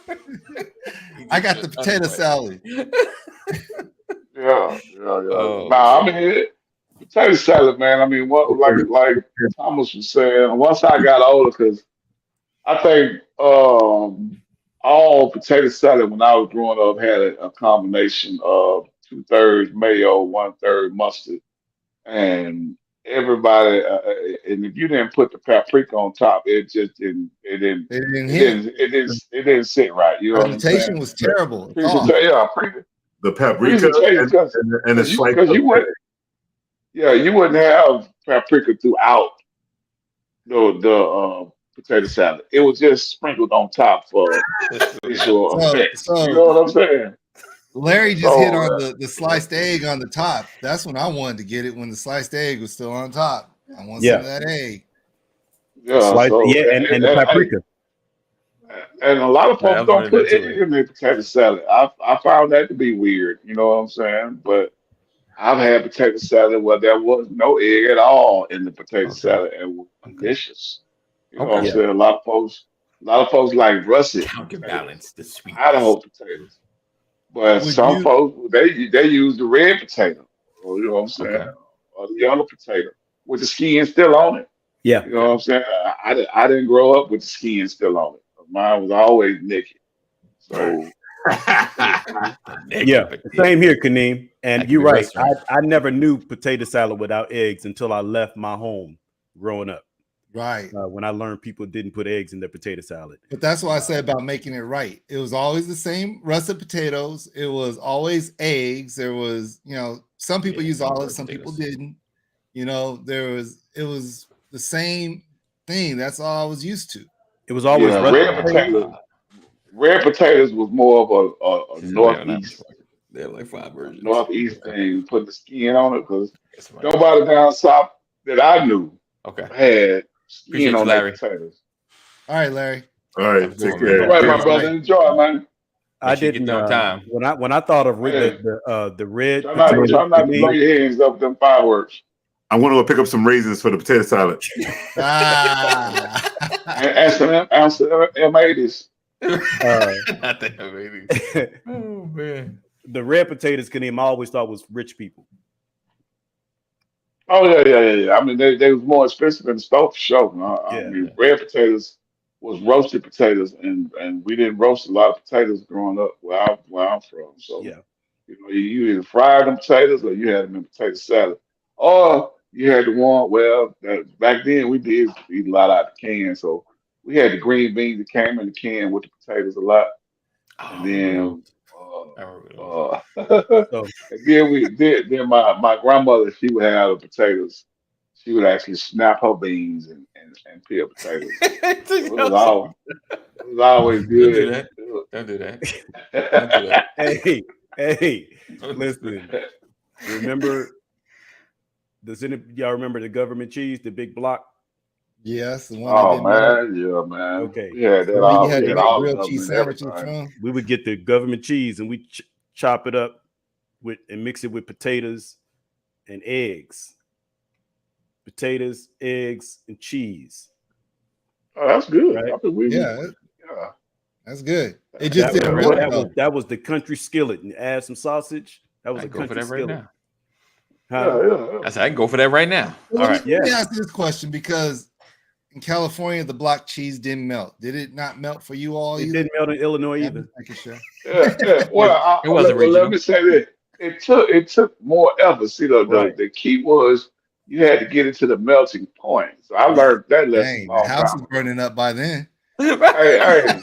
C: I got the potato salad.
B: Yeah.
D: Oh,
B: Nah, I mean, potato salad, man. I mean, what like Thomas was saying. Once I got older, because I think all potato salad when I was growing up had a combination of 2/3 mayo, 1/3 mustard, and everybody. And if you didn't put the paprika on top, it just didn't. It didn't.
C: It didn't
B: It
C: hit.
B: didn't. It didn't. It didn't sit right. You know what I'm
C: Presentation
B: saying?
C: was terrible.
B: Presentation, yeah,
A: The paprika
B: presentation,
A: and a slice
B: because
A: of
B: you would, yeah, you wouldn't have paprika throughout the potato salad. It was just sprinkled on top for visual effect.
C: So
B: You know what I'm saying?
C: Larry just hit on
B: So,
C: the sliced egg on the top. That's when I wanted to get it, when the sliced egg was still on top. I want some of that egg.
B: yeah,
E: Slice,
B: so
E: and the paprika.
B: And a lot of
D: Right, I
B: folks
D: was
B: don't
D: running
B: put
D: into
B: egg
D: it.
B: in their potato salad. I found that to be weird. You know what I'm saying? But I've had potato salad where there was no egg at all in the potato
D: Okay.
B: salad and it was
D: Okay.
B: delicious. You know what I'm
D: Okay.
E: Yeah.
B: saying? A lot of folks like russet potatoes,
D: Counterbalance the sweetness.
B: Idaho potatoes. But
C: Would
B: some
C: you?
B: folks they use the red potato, or you know what I'm saying,
D: Okay.
B: or the yellow potato with the skin still on it.
E: Yeah.
B: You know what I'm saying? I didn't grow up with the skin still on it. Mine was always naked. So
D: Naked
E: Yeah.
D: potato.
E: Same here, Kaneem.
D: That
E: And
D: could
E: you're
D: be
E: right.
D: restaurant.
E: I never knew potato salad without eggs until I left my home growing up.
C: Right.
E: When I learned people didn't put eggs in their potato salad.
C: But that's what I said about making it right. It was always the same russet potatoes. It was always eggs. There was, some people
D: Yeah,
C: use
D: no
C: olives,
D: red
C: some people
D: potatoes.
C: didn't. It was the same thing. That's all I was used to.
E: It was always
B: yeah,
E: russet
B: red
E: potatoes.
B: potatoes. Red potatoes was more of a
D: She's away on that.
B: northeast
D: They have like 5
B: a
D: versions.
B: northeast thing, putting the skin on it because
D: Guess what?
B: nobody down south that I knew
D: Okay.
B: had skin
D: Appreciate you,
B: on their
D: Larry.
B: potatoes.
C: All right, Larry.
A: All
D: Have a
A: right,
D: good
A: take
D: one, man.
B: All
A: care.
B: right,
C: Cheers,
B: my brother,
C: Larry.
B: enjoy, man.
E: I
D: Make sure you get
E: didn't
D: there on time.
E: when I thought of
B: Hey,
E: the red
A: I'm,
E: potatoes.
B: try not to blow your hands up with them fireworks.
A: I want to go pick up some raisins for the potato salad.
C: Ah.
B: And some M80s.
D: Not that baby. Oh man.
E: The red potatoes, Kaneem, I always thought was rich people.
B: Oh yeah. I mean, they was more expensive in the store for sure. I
E: Yeah.
B: mean, red potatoes was roasted potatoes, and we didn't roast a lot of potatoes growing up where I'm from. So
E: Yeah.
B: you either fried them potatoes or you had them in potato salad, or you had the one. Well, back then we did eat a lot out the can, so we had the green beans that came in the can with the potatoes a lot,
D: Oh,
B: and
D: I remember
B: then.
D: those. I remember those.
E: So
B: And then my grandmother, she would have the potatoes. She would actually snap her beans and peel potatoes. So it was always
D: Don't do
B: good.
D: that. Don't do that. Don't do that.
E: hey,
D: Don't do
E: listen.
D: that.
E: Remember, y'all remember the government cheese, the big block?
C: Yes, the one that
B: Oh
C: didn't melt.
B: man, yeah man.
E: Okay.
B: We had that
C: The one you
B: all.
C: had
B: We
C: to
B: had
C: get
B: all of
C: grilled
B: them
C: cheese
B: and
C: sandwiches
B: everything.
C: from.
E: We would get the government cheese and we chop it up and mix it with potatoes and eggs. Potatoes, eggs, and cheese.
B: Oh, that's good.
E: Right?
B: I think
C: Yeah,
B: yeah.
C: that's good. It just
B: That
C: didn't
B: was
C: melt
B: right.
C: though.
E: That was the country skillet. And add some sausage. That was
D: I
E: a
D: can go for
E: country
D: that right
E: skillet.
D: now.
E: Huh?
B: Yeah.
D: I said I can go for that right now.
C: Well,
D: All
C: let
D: right.
C: me
E: Yeah.
C: ask you this question because in California the block cheese didn't melt. Did it not melt for you all?
E: It
C: either?
E: didn't melt in Illinois
C: Yeah,
E: either.
C: I'm making sure.
B: Yeah. Well,
D: It wasn't
B: let
D: regional.
B: me say this. It took more effort. See,
E: Right.
B: the key was you had to get it to the melting point. So I learned that lesson
C: Dang,
B: a
C: the
B: long
C: house
B: time
C: is
B: ago.
C: burning up by then.
B: Hey,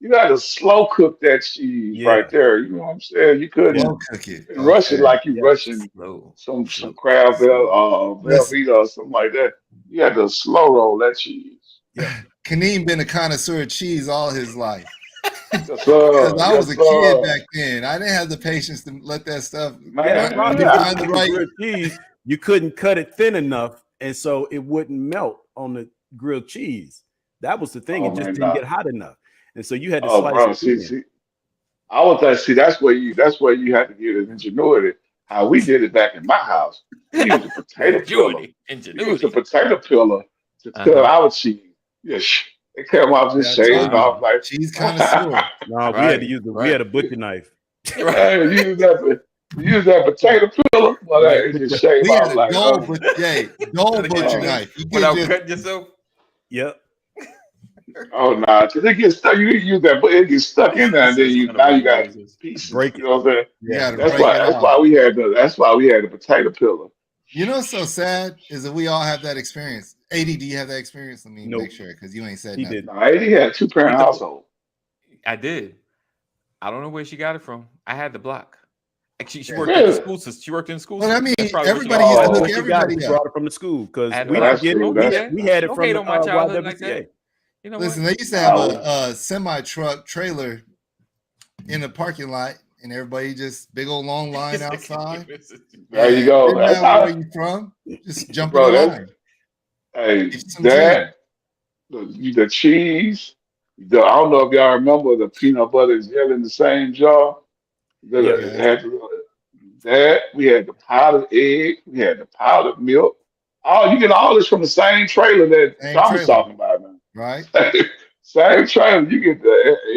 B: you had to slow cook that cheese
E: Yeah.
B: right there. You know what I'm saying? You couldn't
C: Slow cook it.
B: rush it
C: Okay.
B: like you
E: Yeah.
B: rushing
D: Slow.
B: some
D: Slow.
B: crab
C: Listen.
B: velveeta or something like that. You had to slow roll that cheese.
C: Kaneem been a connoisseur of cheese all his life.
B: Yes,
C: Because I was
B: yes,
C: a kid
B: sir.
C: back then. I didn't have the patience to let that stuff.
E: Yeah, the problem
B: Man,
C: Find the
E: with
C: right-
E: grilled cheese, you couldn't cut it thin enough, and so it wouldn't melt on the grilled cheese. That was the thing;
B: Oh,
E: it just
B: man,
E: didn't
B: nah.
E: get hot enough, and so you had to
B: Oh,
E: slice
B: bro,
E: it thin.
B: see, I was like, see, that's where you had to get an ingenuity. How we did it back in my house. We used a potato peeler. We used a
D: Ingenuity.
B: potato peeler to cut our cheese. Yes, it came off just
C: Yeah, I told
B: shaved
C: you.
B: off like
C: Cheese connoisseur.
E: No, we
D: Right,
E: had to use we
D: right.
E: had a butcher knife.
B: hey, use that potato peeler. Well,
E: Right.
B: it just shaved
C: We had
B: off
C: a
B: like
C: dull butcher
B: Oh.
C: knife. You
D: Without
C: can't just
D: cutting yourself.
E: Yep.
B: oh nah, because it gets stuck. You use that, but it gets stuck in there, and then you got pieces.
E: Break
B: You know what I'm saying?
C: you gotta
B: That's
C: break
B: why.
C: it
B: That's
C: off.
B: why we had the potato peeler.
C: You know what's so sad is that we all have that experience. AD, do you have that experience? Let me
E: Nope.
C: make sure because you ain't said
E: He
C: nothing.
E: did.
B: Nah, he had a 2-parent household.
D: I did. I don't know where she got it from. I had the block. Actually, she
C: Yeah.
D: worked at the
B: Really?
D: school system. She worked in the school
C: Well, I
D: system.
C: mean,
D: That's probably where she
C: everybody
D: got
C: used
D: it.
C: to
B: Oh.
C: hook
E: What you got?
C: everybody
E: We
C: up.
E: brought it from the school because
D: At
E: we
D: the-
E: didn't get
B: true.
E: it.
B: That's-
E: We had it
D: Don't
E: from
D: hate
E: the
D: on my childhood like
E: YWCA.
D: that. You know
C: Listen,
D: what?
C: they used to have
B: No.
C: a semi truck trailer in the parking lot, and everybody just big old long line outside.
B: There you go.
C: Didn't
B: That's
C: matter where
B: how,
C: you from, just jump
B: bro.
C: in the
B: That
C: line.
B: hey,
C: Get some
B: that the cheese I don't know if y'all remember the peanut butter and jelly in the same jar.
E: Yeah.
B: We had the powdered egg, we had the powdered milk. Oh, you get all this from the same trailer that
C: Same
B: Thomas
C: trailer,
B: talking about now.
C: right?
B: Same trailer. You get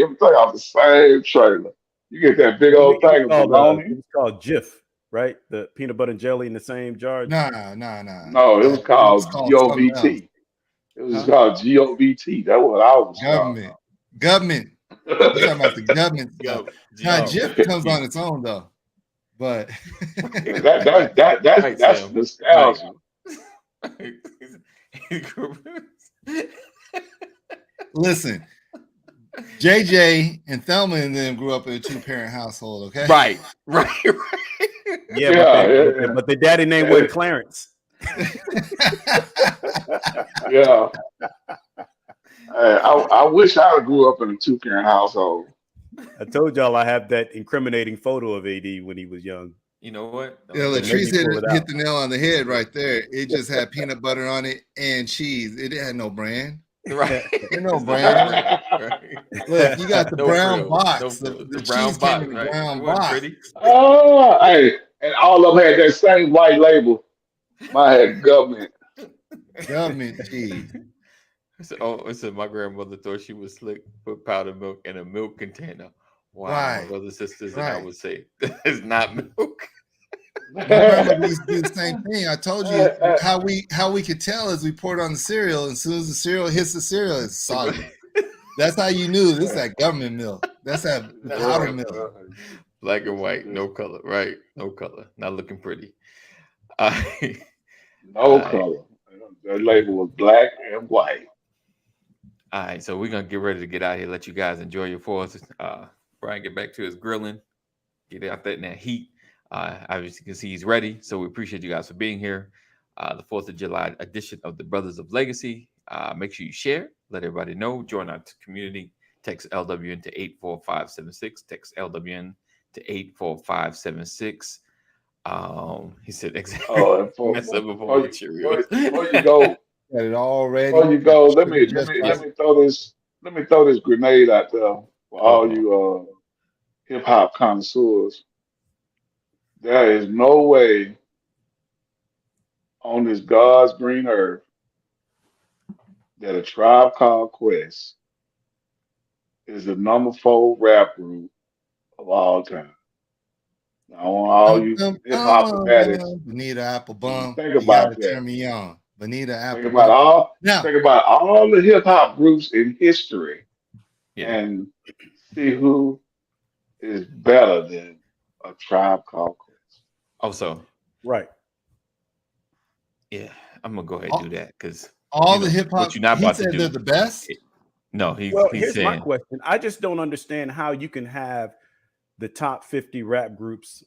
B: everything off the same trailer. You get that big old thing of
E: It
B: bologna.
E: was called Jif, right? The peanut butter and jelly in the same jar.
C: Nah.
B: No, it was
C: It was
B: called
C: called something else.
B: GOVT. It was
E: Huh?
B: called GOVT. That's what I was
C: Government. You talking about the government stuff? Now,
D: Go.
C: Jif comes on its own though, but
B: that's nostalgia.
C: listen, JJ and Thelma and them grew up in a 2-parent household. Okay,
D: Right.
E: Yeah, but the daddy name wasn't Clarence.
B: Yeah. I wish I grew up in a 2-parent household.
E: I told y'all I have that incriminating photo of AD when he was young.
D: You know what?
C: yeah, Latrice hit the nail on the head right there. It just had peanut butter on it and cheese. It had no brand.
D: Right.
C: No brand.
D: Right.
C: Look, you got the
D: No
C: brown
D: frills.
C: box.
D: No
C: The
D: brown
C: cheese
D: box,
C: came in the
D: right?
C: brown
D: It wasn't
C: box.
D: pretty.
B: Oh, hey, and all of them had that same white label. Mine had government.
C: Government cheese.
D: So my grandmother thought she was slick, put powdered milk in a milk container. Wow,
C: Right.
D: my brothers and sisters,
C: Right.
D: and I would say it's not milk.
C: My grandmother used to do the same thing. I told you how we could tell is we poured on the cereal, and as soon as the cereal hits the cereal, it's soggy. That's how you knew this is that government milk. That's that powder milk.
D: Black and white, no color, right? No color, not looking pretty.
B: No color. The label was black and white.
D: All right, so we're gonna get ready to get out here. Let you guys enjoy your 4th. Brian, get back to his grilling. Get out there in that heat. Obviously, you can see he's ready. So we appreciate you guys for being here. The 4th of July edition of the Brothers of Legacy. Make sure you share. Let everybody know. Join our community. Text LWN to 84576. Text LWN to 84576. He said exactly.
B: Oh, and before you go,
C: Got it all ready.
B: before you go, let me throw this grenade out there for all you hip hop connoisseurs. There is no way on this God's green earth that a Tribe Called Quest is the number 4 rap group of all time. Now, I want all you hip hop fanatics.
C: Bonita Applebum.
B: Think
C: You
B: about
C: gotta
B: that.
C: turn me on. Bonita Applebum.
B: Think about all the hip hop groups in history,
D: Yeah.
B: and see who is better than a Tribe Called Quest.
D: Also,
E: Right.
D: yeah, I'm gonna go ahead and do that because
C: all the hip hop.
D: What you're not about to do.
C: They're the best.
D: No, he's
E: Here's
D: saying.
E: my question. I just don't understand how you can have the top 50 rap groups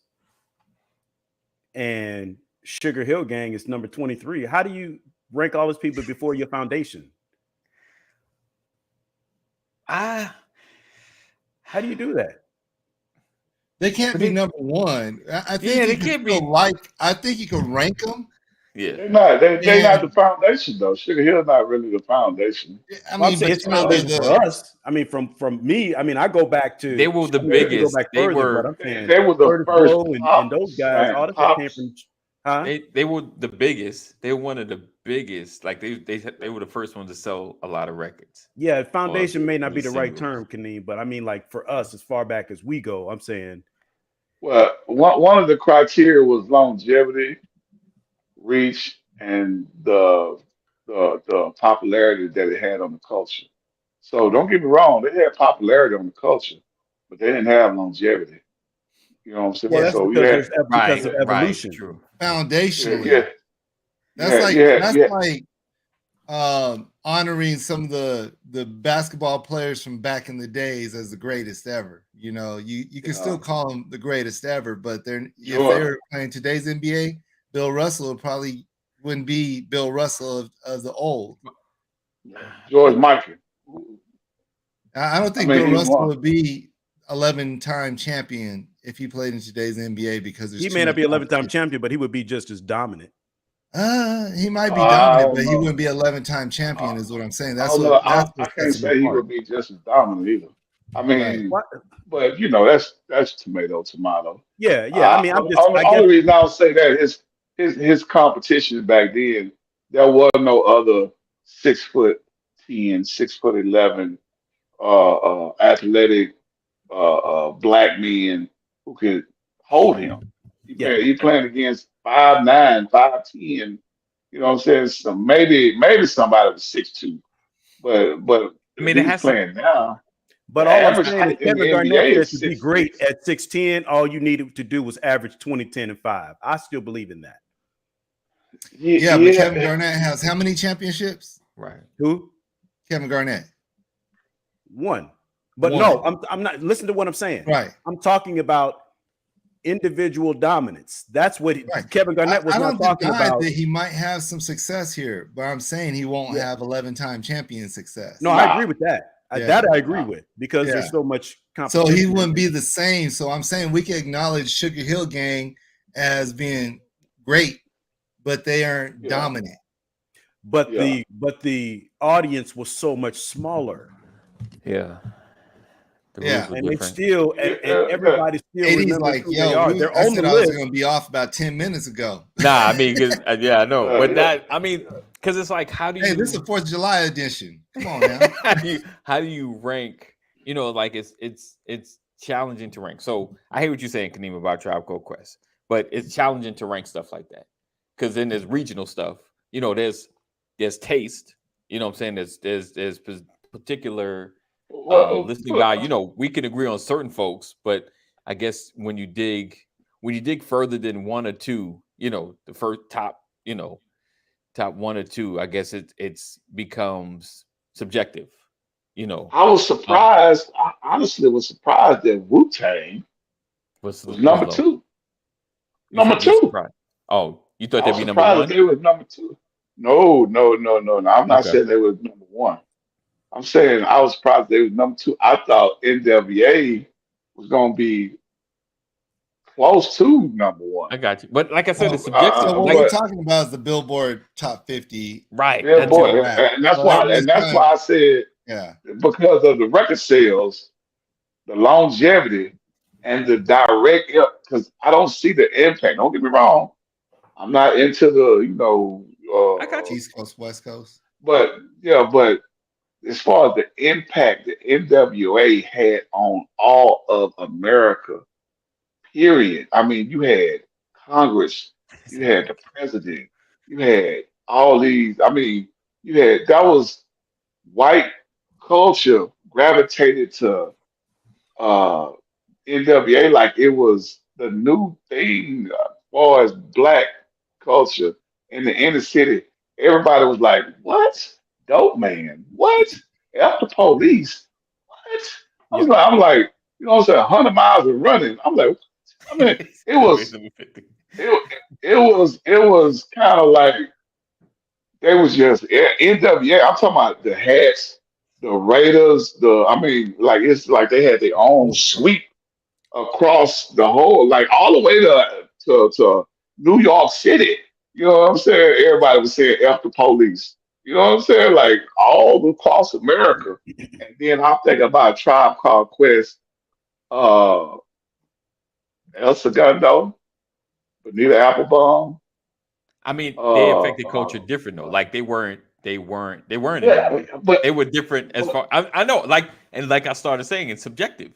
E: and Sugar Hill Gang is number 23. How do you rank all those people before your foundation? How do you do that?
C: They can't be number 1. I think
D: they can't be.
C: I think you can rank them.
D: Yeah,
B: They're not. They're not the foundation though. Sugar Hill's not really the foundation.
C: I mean,
E: it's foundation for us. I mean, from me. I mean, I go back to
D: they were the biggest.
E: They were
B: the first
E: and those guys. All that came from. Huh?
D: They were the biggest. They were one of the biggest. Like they were the first ones to sell a lot of records.
E: Yeah, foundation may not be the right term, Kaneem, but I mean, like for us, as far back as we go, I'm saying.
B: Well, one of the criteria was longevity, reach, and the popularity that it had on the culture. So don't get me wrong, they had popularity on the culture, but they didn't have longevity. You know what I'm saying?
E: Well, that's
B: so
E: because of evolution.
D: True.
C: Foundationally, that's like honoring some of the basketball players from back in the days as the greatest ever. You know, you can still call them the greatest ever, but if they're playing today's NBA, Bill Russell probably wouldn't be Bill Russell of the old.
B: George Michael.
C: I don't think Bill Russell would be 11-time champion if he played in today's NBA because
E: he may not be 11-time champion, but he would be just as dominant.
C: He might be
B: I
C: dominant,
B: don't
C: but he
B: know.
C: wouldn't be 11-time champion, is what I'm saying.
B: I
C: That's
B: don't know.
C: what
B: I can't
C: sets him
B: say he
C: apart.
B: would be just as dominant either. I
C: Right.
B: mean, but that's tomato.
E: Yeah. I mean,
B: Only reason I'll say that is his competition back then. There was no other 6'10", 6'11", athletic black men who could hold him. He playing against 5'9", 5'10". You know what I'm saying? So maybe somebody was 6'2", but
D: I
B: if
D: mean, it
B: he's
D: has to.
B: playing now,
E: But
B: the
E: all I'm
B: average
E: saying is
B: height in the
E: Kevin Garnett
B: NBA
E: said
B: is
E: to be
B: 6'6".
E: great at 6'10", all you needed to do was average 20, 10, and 5. I still believe in that.
C: Yeah, but Kevin Garnett has how many championships?
D: Right.
E: Who?
C: Kevin Garnett.
E: One. But
C: One.
E: no, I'm not. Listen to what I'm saying.
C: Right.
E: I'm talking about individual dominance. That's what
C: Right.
E: Kevin Garnett was
C: I
E: not
C: don't
E: talking
C: deny
E: about.
C: that he might have some success here, but I'm saying he won't have 11-time champion success.
E: No, I agree with that. That I agree with because there's so much competition.
C: So he wouldn't be the same. So I'm saying we can acknowledge Sugar Hill Gang as being great, but they aren't dominant.
E: But the audience was so much smaller.
D: Yeah. The
E: rules were different. And everybody still remembers
C: like,
E: who they are. They're on the list.
C: I was going to be off about 10 minutes ago.
D: Nah, I mean, I know, but that, I mean, because it's like, how do you?
C: Hey, this is the 4th of July edition. Come on now.
D: how do you rank? You know, like it's challenging to rank. So I hear what you're saying, Kaneem, about Tribe Called Quest, but it's challenging to rank stuff like that because then there's regional stuff. You know, there's taste. You know what I'm saying? There's particular listening value. You know, we can agree on certain folks, but I guess when you dig further than one or two, you know, the first top one or two, I guess it's becomes subjective. You know,
B: I was surprised. I honestly was surprised that Wu-Tang was number two. Number two.
D: Oh, you thought they'd be number
B: one?
D: That
B: they was number two. No. I'm not saying they was number one. I'm saying I was surprised they was number two. I thought NWA was going to be close to number one.
D: I got you. But like I said, it's subjective.
C: So what we're talking about is the Billboard Top 50.
D: Right.
B: Billboard. And that's why I said, because of the record sales, the longevity, and the direct, because I don't see the impact. Don't get me wrong. I'm not into the,
D: I got you.
C: East Coast, West Coast.
B: But as far as the impact the NWA had on all of America, period. I mean, you had Congress, you had the president, you had all these. I mean, that was white culture gravitated to NWA like it was the new thing as far as black culture in the inner city. Everybody was like, "What? Dope man? What? After police? What?" I'm like, you know what I'm saying? 100 miles of running. I'm like, I mean, it was kind of like they was just NWA. I'm talking about the hats, the Raiders, it's like they had their own sweep across the whole, like all the way to New York City. You know what I'm saying? Everybody was saying F the police. You know what I'm saying? Like all across America. And then I'm thinking about Tribe Called Quest, El Segundo, Bonita Applebaum.
D: I mean, they affected culture different though. Like they weren't.
B: Yeah, but
D: they were different as far. I know. Like I started saying, it's subjective.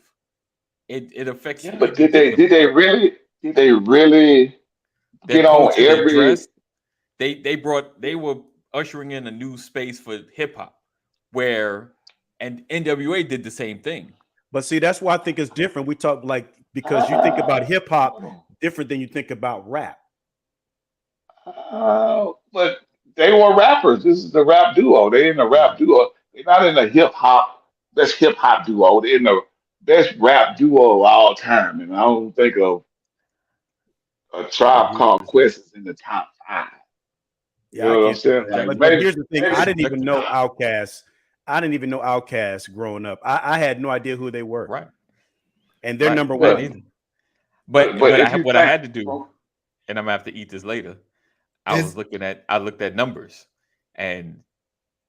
D: It affects.
B: Yeah, but did they really get on every?
D: They were ushering in a new space for hip hop, and NWA did the same thing.
E: But see, that's why I think it's different. We talk because you think about hip hop different than you think about rap.
B: But they were rappers. This is the rap duo. They in the rap duo. They're not in the best hip hop duo. They're in the best rap duo of all time. And I don't think of a Tribe Called Quest is in the top 5.
E: Yeah,
B: you know what I'm saying?
E: But here's the thing: I didn't even know Outkast. I didn't even know Outkast growing up. I had no idea who they were.
D: Right.
E: And they're number one.
D: But what I had to do, and I'm gonna have to eat this later. I looked at numbers, and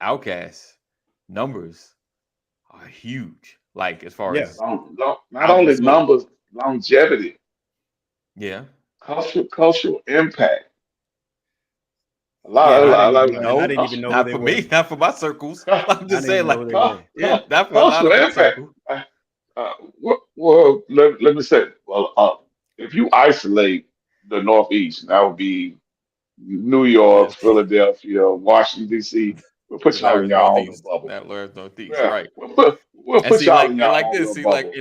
D: Outkast numbers are huge. Like as far as
B: Not only numbers, longevity,
D: yeah.
B: cultural impact.
E: Yeah,
B: A
E: I
B: lot,
E: didn't even, I didn't even know who
D: Not
E: they
D: for
E: were.
D: me, not for my circles. I'm
E: I
D: just
E: didn't
D: saying,
E: even know
D: like,
E: who they were.
D: yeah, not for a lot of
B: cultural
D: my
B: impact.
D: circles.
B: Well, let me say, if you isolate the Northeast, that would be New York,
D: Yeah,
B: Philadelphia, Washington D.C. We'll put
D: the
B: y'all in
D: Larry's
B: your own little
D: Northeast,
B: bubble.
D: not Larry's Northeast,
B: Yeah,
D: right?
B: we'll
D: And
B: put
D: see,
B: y'all in your
D: like
B: own
D: this,
B: little
D: see, like
B: bubble.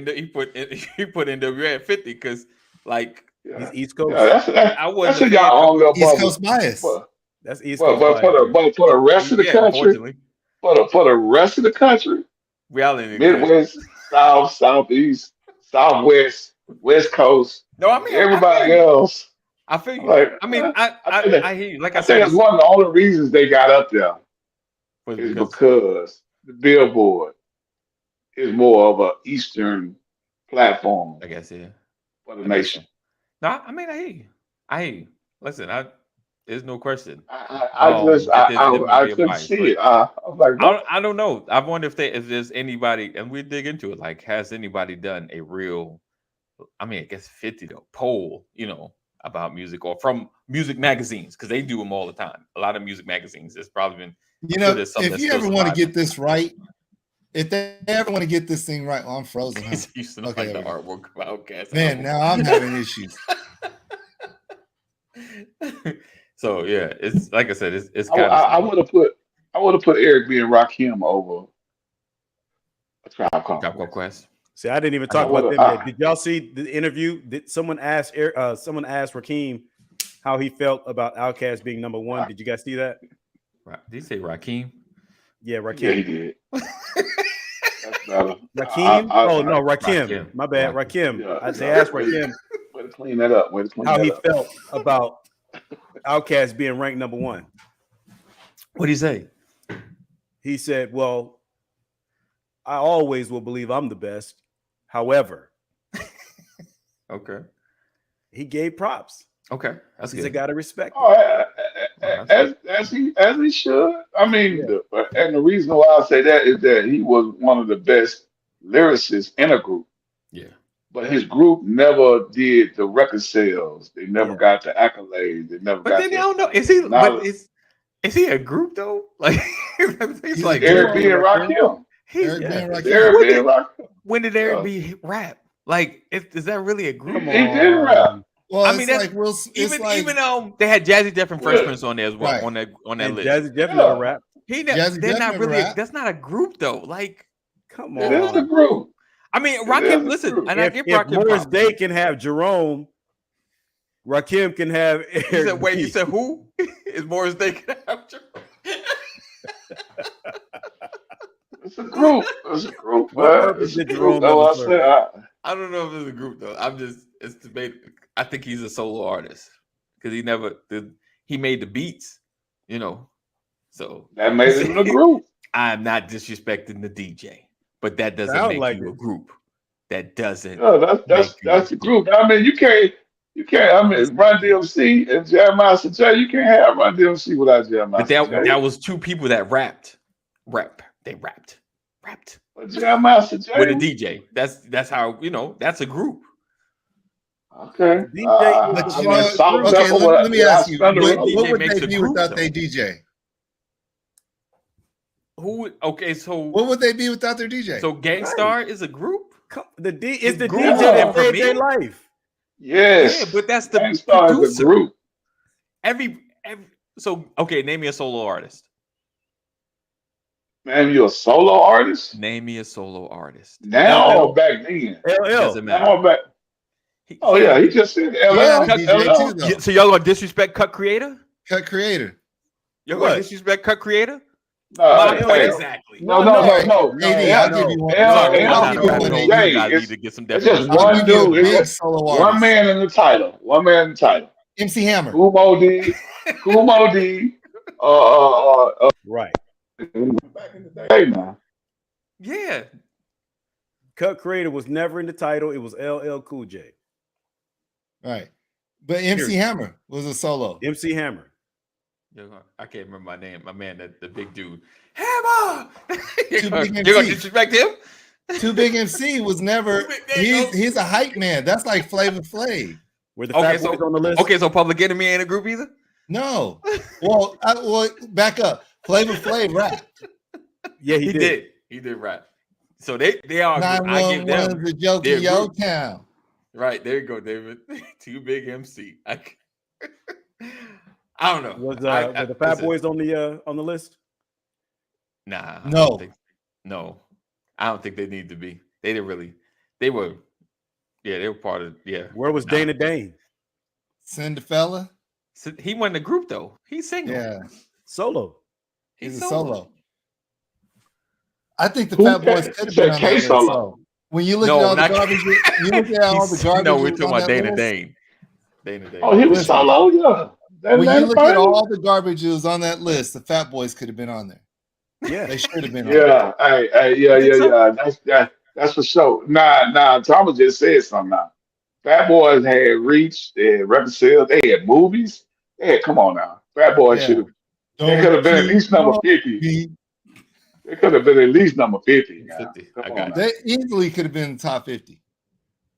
D: he put NWA at 50 because, like,
E: He's
B: Yeah,
E: East
B: yeah,
E: Coast.
D: I
B: that's
D: wasn't a
B: in
D: fan
B: y'all
D: of
B: own little
C: East
B: bubble.
C: Coast bias.
B: But
E: That's East
B: but
E: Coast
B: but for
E: bias.
B: the rest of the
D: yeah,
B: country,
D: unfortunately,
B: for the rest of the country,
D: reality didn't exist.
B: Midwest, South, Southeast, Southwest, West Coast,
D: No, I mean, I feel
B: everybody
D: you.
B: else.
D: I feel
B: I'm
D: you.
B: like,
D: I mean, I hear you. Like I
B: I think
D: said,
B: that's
D: it's
B: one of the only reasons they got up there
D: was
B: is
D: because
B: because the Billboard is more of a Eastern platform
D: I guess, yeah,
B: for the
D: I guess so.
B: nation.
D: No, I mean, I hear you. I hear you. Listen, there's no question.
B: I
D: That there's definitely
B: I
D: be a
B: couldn't
D: bias,
B: see
D: but
B: it. I was like, what?
D: I don't know. I wonder if there's anybody, and we dig into it. Like, has anybody done a real? I mean, I guess 50 though poll, about music or from music magazines because they do them all the time. A lot of music magazines. There's probably been. I'm sure there's some
C: If
D: that
C: you
D: still
C: ever want to
D: survive.
C: get this right, if they ever want to get this thing right, I'm frozen. Huh?
D: He's used to
C: Okay,
D: like the
C: there we go.
D: artwork of Outkast.
C: Man, now I'm having issues.
D: So yeah, it's like I said, it's
B: I,
D: kind of
B: I
D: strange.
B: would have put Eric B and Rakim over a Tribe Called
D: Drop
B: Quest.
D: Quest.
E: See, I didn't even
B: I
E: talk about
B: would
E: them
B: have.
E: yet. Did y'all see the interview? Did someone ask Rakim how he felt about Outkast being number one? Did you guys see that?
D: Right. Did you say Rakim?
E: Yeah,
B: Yeah, he
E: Rakim.
B: did. That's better.
E: Rakim? Oh no, Rakim.
D: Rakim.
E: My bad,
D: Rakim.
E: Rakim. They
B: Yeah.
E: asked Rakim
B: Way to clean that up. Way to clean
E: how
B: that
E: he
B: up.
E: felt about Outkast being ranked number one.
D: What do you say?
E: He said, "Well, I always will believe I'm the best. However,
D: Okay.
E: he gave props.
D: Okay. That's
E: He
D: good.
E: said, gotta respect it."
B: Oh,
D: That's good.
B: as he should. I mean,
E: Yeah.
B: and the reason why I say that is that he was one of the best lyricists in a group,
D: Yeah.
B: but his group never did the record sales. They never
E: Yeah.
B: got the accolades. They never
D: But
B: got
D: then I
B: the
D: don't know. Is he? But
B: knowledge.
D: is he a group though? Like he's
C: He's a
D: like
B: Eric B
C: duo.
B: and Rakim.
D: he.
C: Eric B.
E: Yeah.
C: and
B: It's
C: Rakim.
B: Eric B and Rakim.
D: When did Eric
B: Yeah.
D: B rap? Like, is that really a
B: He,
D: group?
E: Come
B: he did rap.
E: on.
C: Well,
D: I mean,
C: it's
D: that's
C: like Will. It's
D: even
C: like
D: they had Jazzy Jeff and Fresh
B: Well,
D: Prince on there as well
C: right.
D: on that
E: And
D: list.
E: Jazzy Jeff never
B: yeah,
E: rap.
C: Jazzy
D: They're
C: Jeff
D: not
C: never
D: really.
C: rap.
D: That's not a group though. Like,
E: Come
B: it is a
E: on.
B: group.
D: I mean,
B: It
D: Rakim.
B: is a
D: Listen,
B: group.
D: and I
E: If
D: give
E: if
D: Rakim
E: Morris
D: props.
E: Day can have Jerome, Rakim can have
D: You said,
E: Eric
D: wait,
E: B.
D: you said who? Is Morris Day after?
B: It's a group. It's a group,
E: What
B: man.
E: purpose
B: It's a
E: did
B: group.
E: Jerome
B: That's
E: ever
B: what I
E: serve?
B: said.
D: I don't know if it's a group though. It's debate. I think he's a solo artist because he made the beats, So
B: That made it in a group.
D: I'm not disrespecting the DJ, but that doesn't
E: Sound
D: make
E: like
D: you
E: it.
D: a group. That doesn't
B: Yeah,
D: make you a
B: that's the
D: group.
B: group. I mean, you can't. I mean, Run DMC and Jeremiah Sajay. You can't have Run DMC without Jeremiah
D: But that
B: Sajay.
D: was two people that rapped. They rapped
B: But Jeremiah
D: with a
B: Sajay.
D: DJ. That's how that's a group.
B: Okay.
E: DJ,
C: But
B: I
C: you
B: mean,
C: know,
B: salt and
C: okay,
B: pepper
C: let me
B: without
C: ask you,
B: Thunder
C: what
B: Road.
D: DJ
C: would
D: makes
C: they
D: a
C: be
D: group,
C: without
D: though.
C: their DJ?
D: Okay, so
C: What would they be without their DJ?
D: so Gangstar is a group?
E: It's the
D: Group
E: DJ
D: is
E: that
D: for
E: saved
D: me?
E: their life.
B: Yes.
D: Yeah, but that's the
B: Gangstar is a
D: producer.
B: group.
D: So okay, name me a solo artist.
B: Man, you a solo artist
D: Name me a solo artist.
B: now
E: LL.
B: or back then?
E: LL.
D: Doesn't
B: Now
D: matter.
B: or back? Oh
D: He
B: yeah,
D: had
B: he just said
C: He had
B: LL.
C: a DJ too, though.
D: so y'all gonna disrespect Cut Creator?
C: Cut Creator.
D: Y'all
E: What?
D: gonna disrespect Cut Creator?
B: No,
D: My
B: hey,
D: point
B: hey,
D: exactly.
B: no.
C: AD, I'll
B: L,
C: give you one.
B: L,
D: Sorry,
C: I'll
D: I'm
C: give
D: not
C: you
D: a
C: one,
D: rabbit hole.
C: AD.
D: You guys need
B: it's
D: to get some
B: it's just
D: definition.
C: I'll
B: one
C: give you a
B: dude.
C: big
B: It's
C: solo
B: one
C: artist.
B: man in the title. One man in the title.
C: MC Hammer.
B: Kumo D. Kumo D.
E: Right.
B: Back in the day, man.
D: Yeah.
E: Cut Creator was never in the title. It was LL Cool J.
C: Right. But MC
E: Period.
C: Hammer was a solo.
E: MC Hammer.
D: I can't remember my name. My man, the big dude. Hammer!
C: Too Big
D: You're gonna
C: MC.
D: disrespect him?
C: Too Big MC was never. He's a hype man. That's like Flavor Flav.
E: Were the Fat Boys on the list?
D: Okay, so Public Enemy ain't a group either.
C: No. Well, back up. Flavor Flav rapped.
E: Yeah, he did.
D: He did rap. So they are. I give
C: 911's
D: them
C: a joke in your town.
D: Right, there you go, David. Too Big MC. I don't know.
E: Was the Fat Boys on the list?
D: Nah.
C: No.
D: I don't think they need to be. They didn't really. They were. Yeah, they were part of. Yeah.
E: Where was Dana Dane?
C: Cinderfella.
D: He won the group though. He's single.
C: Yeah.
E: Solo.
C: He's a solo. I think the Fat Boys could have been on that list.
B: Solo.
C: When you look at all the garbage, you look at all the garbage.
D: No, we're talking about Dana Dane.
B: Oh, he was solo, yeah.
C: When you look at all the garbage that was on that list, the Fat Boys could have been on there.
E: Yeah,
C: they should have been.
B: Yeah, yeah. That's for sure. Nah. Thomas just said something. Now, Fat Boys had reach, they had record sales, they had movies. Come on now, Fat Boys should have. They could have been at least number 50. They could have been at least number 50.
D: 50.
C: They easily could have been in the top 50.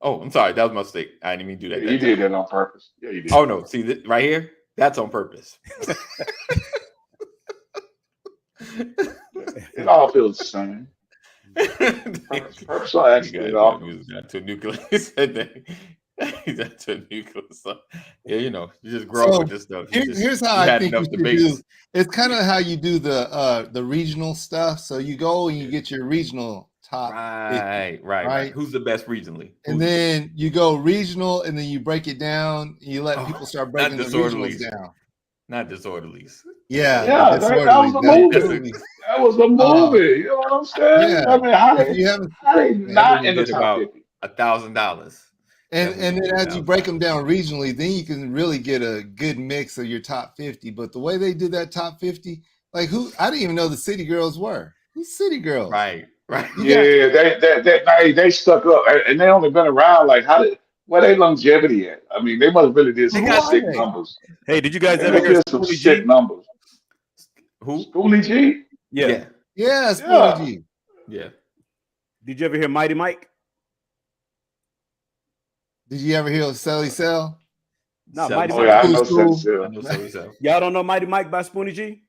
D: Oh, I'm sorry. That was my mistake. I didn't even do that.
B: Yeah, you did that on purpose. Yeah, you did.
D: Oh, no. See, right here? That's on purpose.
B: It all feels the same. Purpose actually it all.
D: To nuclear. He's at a nuclear. Yeah, you just grow with this stuff.
C: Here's how I think you should do. It's kind of how you do the regional stuff. So you go and you get your regional top.
D: Right. Who's the best regionally?
C: And then you go regional, and then you break it down. And you let people start breaking the regionals down.
D: Not Disorderlies.
C: Yeah,
B: that was a movie. That was a movie. You know what I'm saying?
C: Yeah.
B: I mean, how they not in the top 50?
D: $1,000.
C: And then as you break them down regionally, then you can really get a good mix of your top 50. But the way they did that top 50, like I didn't even know the City Girls were. Who's City Girls?
D: Right.
B: Yeah, they stuck up, and they only been around like where they longevity at? I mean, they must really did some sick numbers.
E: Hey, did you guys ever hear
B: some sick numbers?
D: Who?
B: Schoolie G?
E: Yeah,
C: Schoolie G.
D: Yeah.
E: Did you ever hear Mighty Mike?
C: Did you ever hear Sally Cell?
E: No, Mighty Mike.
B: Oh, yeah, I know Sally
D: Cell.
E: Y'all don't know Mighty Mike by Spoonie G?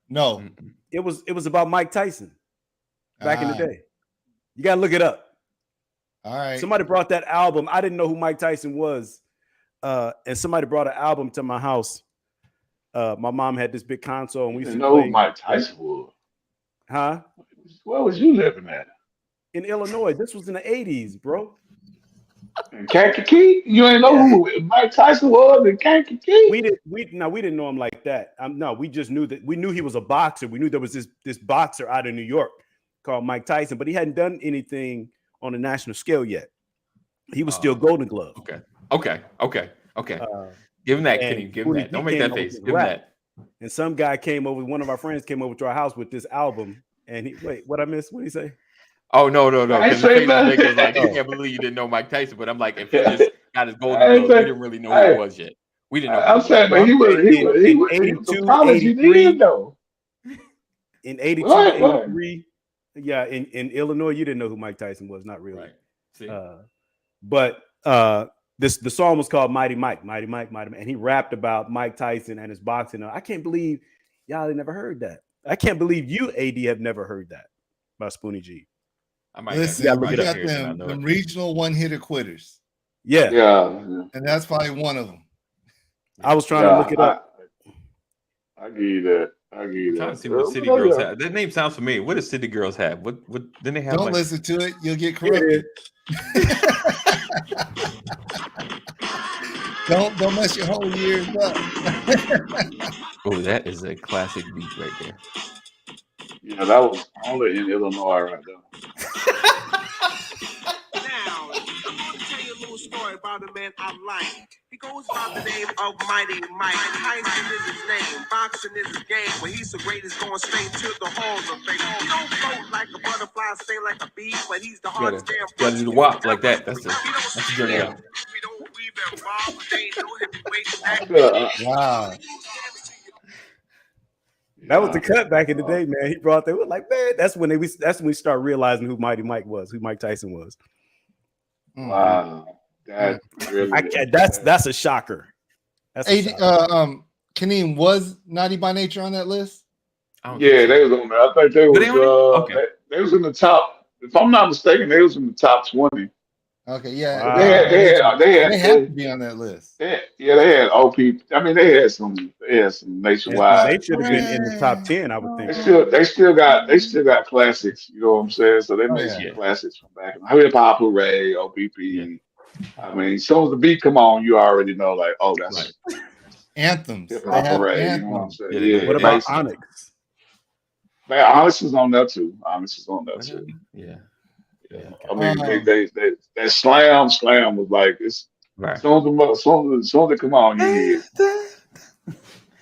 C: No.
E: It was about Mike Tyson back in the day. You gotta look it up.
C: All right.
E: Somebody brought that album. I didn't know who Mike Tyson was. And somebody brought an album to my house. My mom had this big console, and we used to
B: know who Mike Tyson was.
E: Huh?
B: Where was you living at?
E: In Illinois. This was in the 80s, bro.
B: In Kankakee? You ain't know who Mike Tyson was in Kankakee?
E: We didn't know him like that. No, we just knew that. We knew he was a boxer. We knew there was this boxer out of New York called Mike Tyson, but he hadn't done anything on a national scale yet. He was still Golden Glove.
D: Okay. Give him that, Kenny. Give him that. Don't make that face. Give him that.
E: And some guy came over. One of our friends came over to our house with this album. And what I missed? What did he say?
D: Oh no! Because the face was like, I can't believe you didn't know Mike Tyson. But I'm like, if he just got his Golden Glove, we didn't really know who he was yet. We didn't know.
B: I'm saying, but he was
E: 82, 83 though. In 82, 83. Yeah, in Illinois, you didn't know who Mike Tyson was, not really.
D: Right. See?
E: But the song was called Mighty Mike, and he rapped about Mike Tyson and his boxing. I can't believe y'all had never heard that. I can't believe you, AD, have never heard that by Spoonie G.
C: Listen, you got them regional one-hitter quitters.
E: Yeah.
C: And that's probably one of them.
E: I was trying to look it up.
B: I give you that.
D: I'm trying to see what City Girls have. That name sounds familiar. What does City Girls have? What then they have?
C: Don't listen to it. You'll get corrupted. Don't mess your whole years up.
D: Oh, that is a classic beat right there.
B: Yeah, that was only in Illinois right there.
F: Now, I'm going to tell you a little story about a man I like. He goes by the name of Mighty Mike. Tyson is his name. Boxing is his game. When he's the greatest, going straight to the halls of fame. He don't float like a butterfly, stay like a bee, but he's the hardest damn.
D: You gotta do the walk like that. That's the journey out.
C: Wow.
E: That was the cut back in the day, man. He brought that. Like, man, that's when we start realizing who Mighty Mike was, who Mike Tyson was.
B: Wow, that really.
E: That's a shocker. That's a shocker.
C: Kaneem, was Naughty by Nature on that list?
B: Yeah, they was on there. I think they was. They was in the top. If I'm not mistaken, they was in the top 20.
C: Okay, yeah.
E: Wow.
B: They
C: have to be on that list.
B: They had OP. I mean, they had some nationwide.
E: They should have been in the top 10, I would think.
B: They still got classics. You know what I'm saying? So they made some classics from back. Hip Hop Hooray, OPP. Yeah. I mean, as soon as the beat come on, you already know, like, oh, that's
C: anthems.
B: Hip Hop Hooray. You know what I'm saying? Yeah.
E: What about Onyx?
B: Man, Onyx is on there too.
D: Yeah.
B: I mean, that slam was like it's. Right. As soon as they come on, you hear.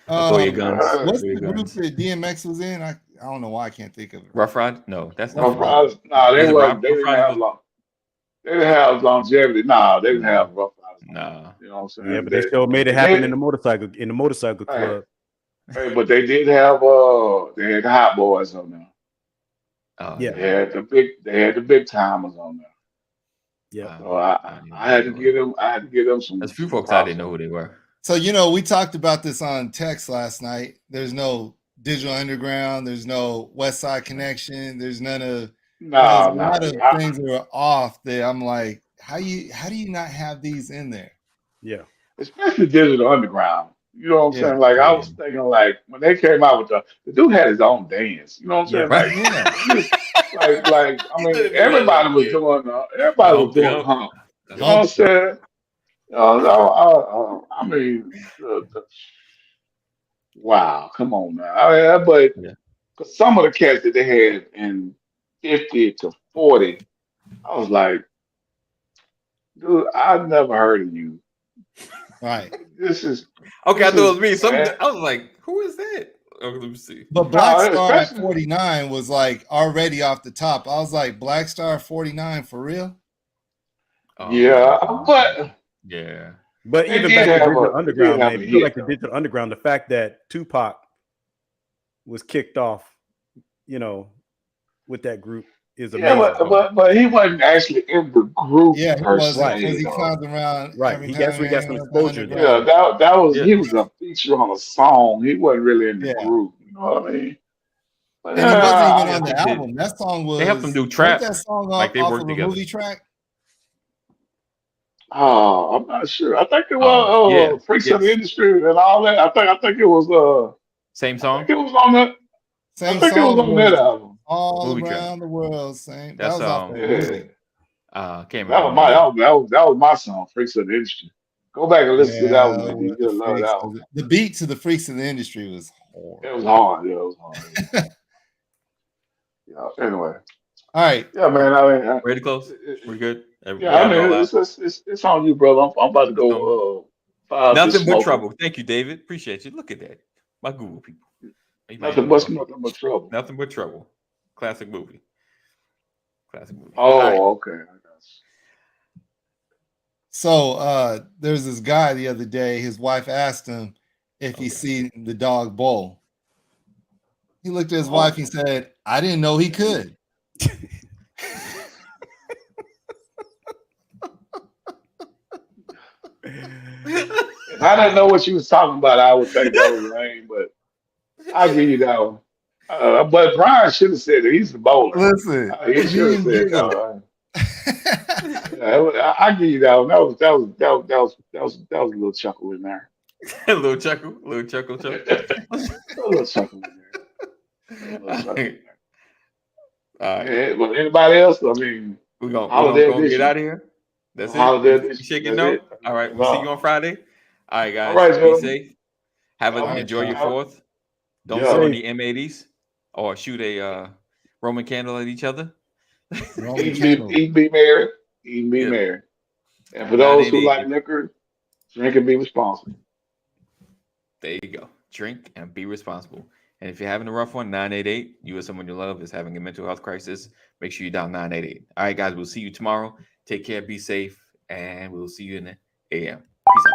C: What's the group that DMX was in? I don't know why I can't think of it.
D: Rough Ride? No, that's not
B: Rough Ride. No, they didn't have long. They didn't have longevity. No, they didn't have Rough Ride.
D: No,
B: you know what I'm saying?
E: Yeah, but they still made it happen in the motorcycle club.
B: Hey, but they did have they had the Hot Boys on there.
E: Yeah,
B: they had the big timers on there.
E: Yeah,
B: so I had to give them some.
D: There's a few folks I didn't know who they were.
C: So we talked about this on text last night. There's no Digital Underground. There's no West Side Connection. There's none of a lot of things that are off. That I'm like, how do you not have these in there?
E: Yeah,
B: especially Digital Underground. You know what I'm saying? Like I was thinking, like when they came out with the dude had his own dance. You know what I'm saying? Like I mean, everybody was doing hump. You know what I'm saying? I mean, wow, come on now. I mean, but some of the cats that they had in 50 to 40, I was like, dude, I've never heard of you.
C: Right.
B: This is
D: okay. I thought it was me. I was like, who is that? Oh, let me see.
C: But Black Star at 49 was like already off the top. I was like, Black Star 49 for real?
B: Yeah, but
E: even back to Digital Underground, man, if you feel like the Digital Underground, the fact that Tupac was kicked off, with that group is amazing.
B: Yeah, but he wasn't actually in the group.
C: Yeah, he was because he climbed around.
E: Right, he got some exposure.
B: Yeah, that was he was a feature on a song. He wasn't really in the group. You know what I mean?
C: But, and he wasn't even on the album. That song was.
D: They helped him do trap.
C: That song
D: like they worked
C: of
D: together.
C: A movie track.
B: Oh, I'm not sure. I think it was Freaks of the Industry and all that. I think it was
D: same song.
B: I think it was on that.
C: Same
B: I think
C: song
B: it was on that album.
C: All
D: movie
C: around
D: track.
C: The world, same.
D: That's
C: that was
D: can't
B: that was my album. That was my song, Freaks of the Industry. Go back and listen to that one. You'll love that one.
C: The beat to the Freaks of the Industry was horrible.
B: It was hard. Yeah, it was hard. Anyway.
C: All right.
B: Yeah, man. I mean,
D: ready to close? We're good.
B: I mean, it's on you, brother. I'm about to go.
D: Nothing but trouble. Thank you, David. Appreciate you. Look at that. My Google people.
B: Nothing but trouble.
D: Nothing but trouble. Classic movie.
B: Oh, okay.
C: So there's this guy the other day. His wife asked him if he seen the dog bowl. He looked at his wife and said, "I didn't know he could."
B: If I didn't know what you was talking about, I would think that was Rain, but I'll give you that one. But Brian should have said it. He's the bowler.
C: Listen,
B: he should have said that. I'll give you that one. That was a little chuckle in there.
D: a little chuckle.
B: A little chuckle in there. All right. But anybody else? I mean,
D: we're gonna get out of here. That's it. Shake it no. All right. We'll see you on Friday. All right, guys.
B: All right,
D: be safe. Enjoy your 4th. Don't throw any M80s or shoot a Roman candle at each other.
B: Eat be merry. And for those who like liquor, drink and be responsible.
D: There you go. Drink and be responsible. And if you're having a rough one, 988, you or someone you love is having a mental health crisis, make sure you dial 988. All right, guys, we'll see you tomorrow. Take care, be safe, and we'll see you in the AM. Peace out.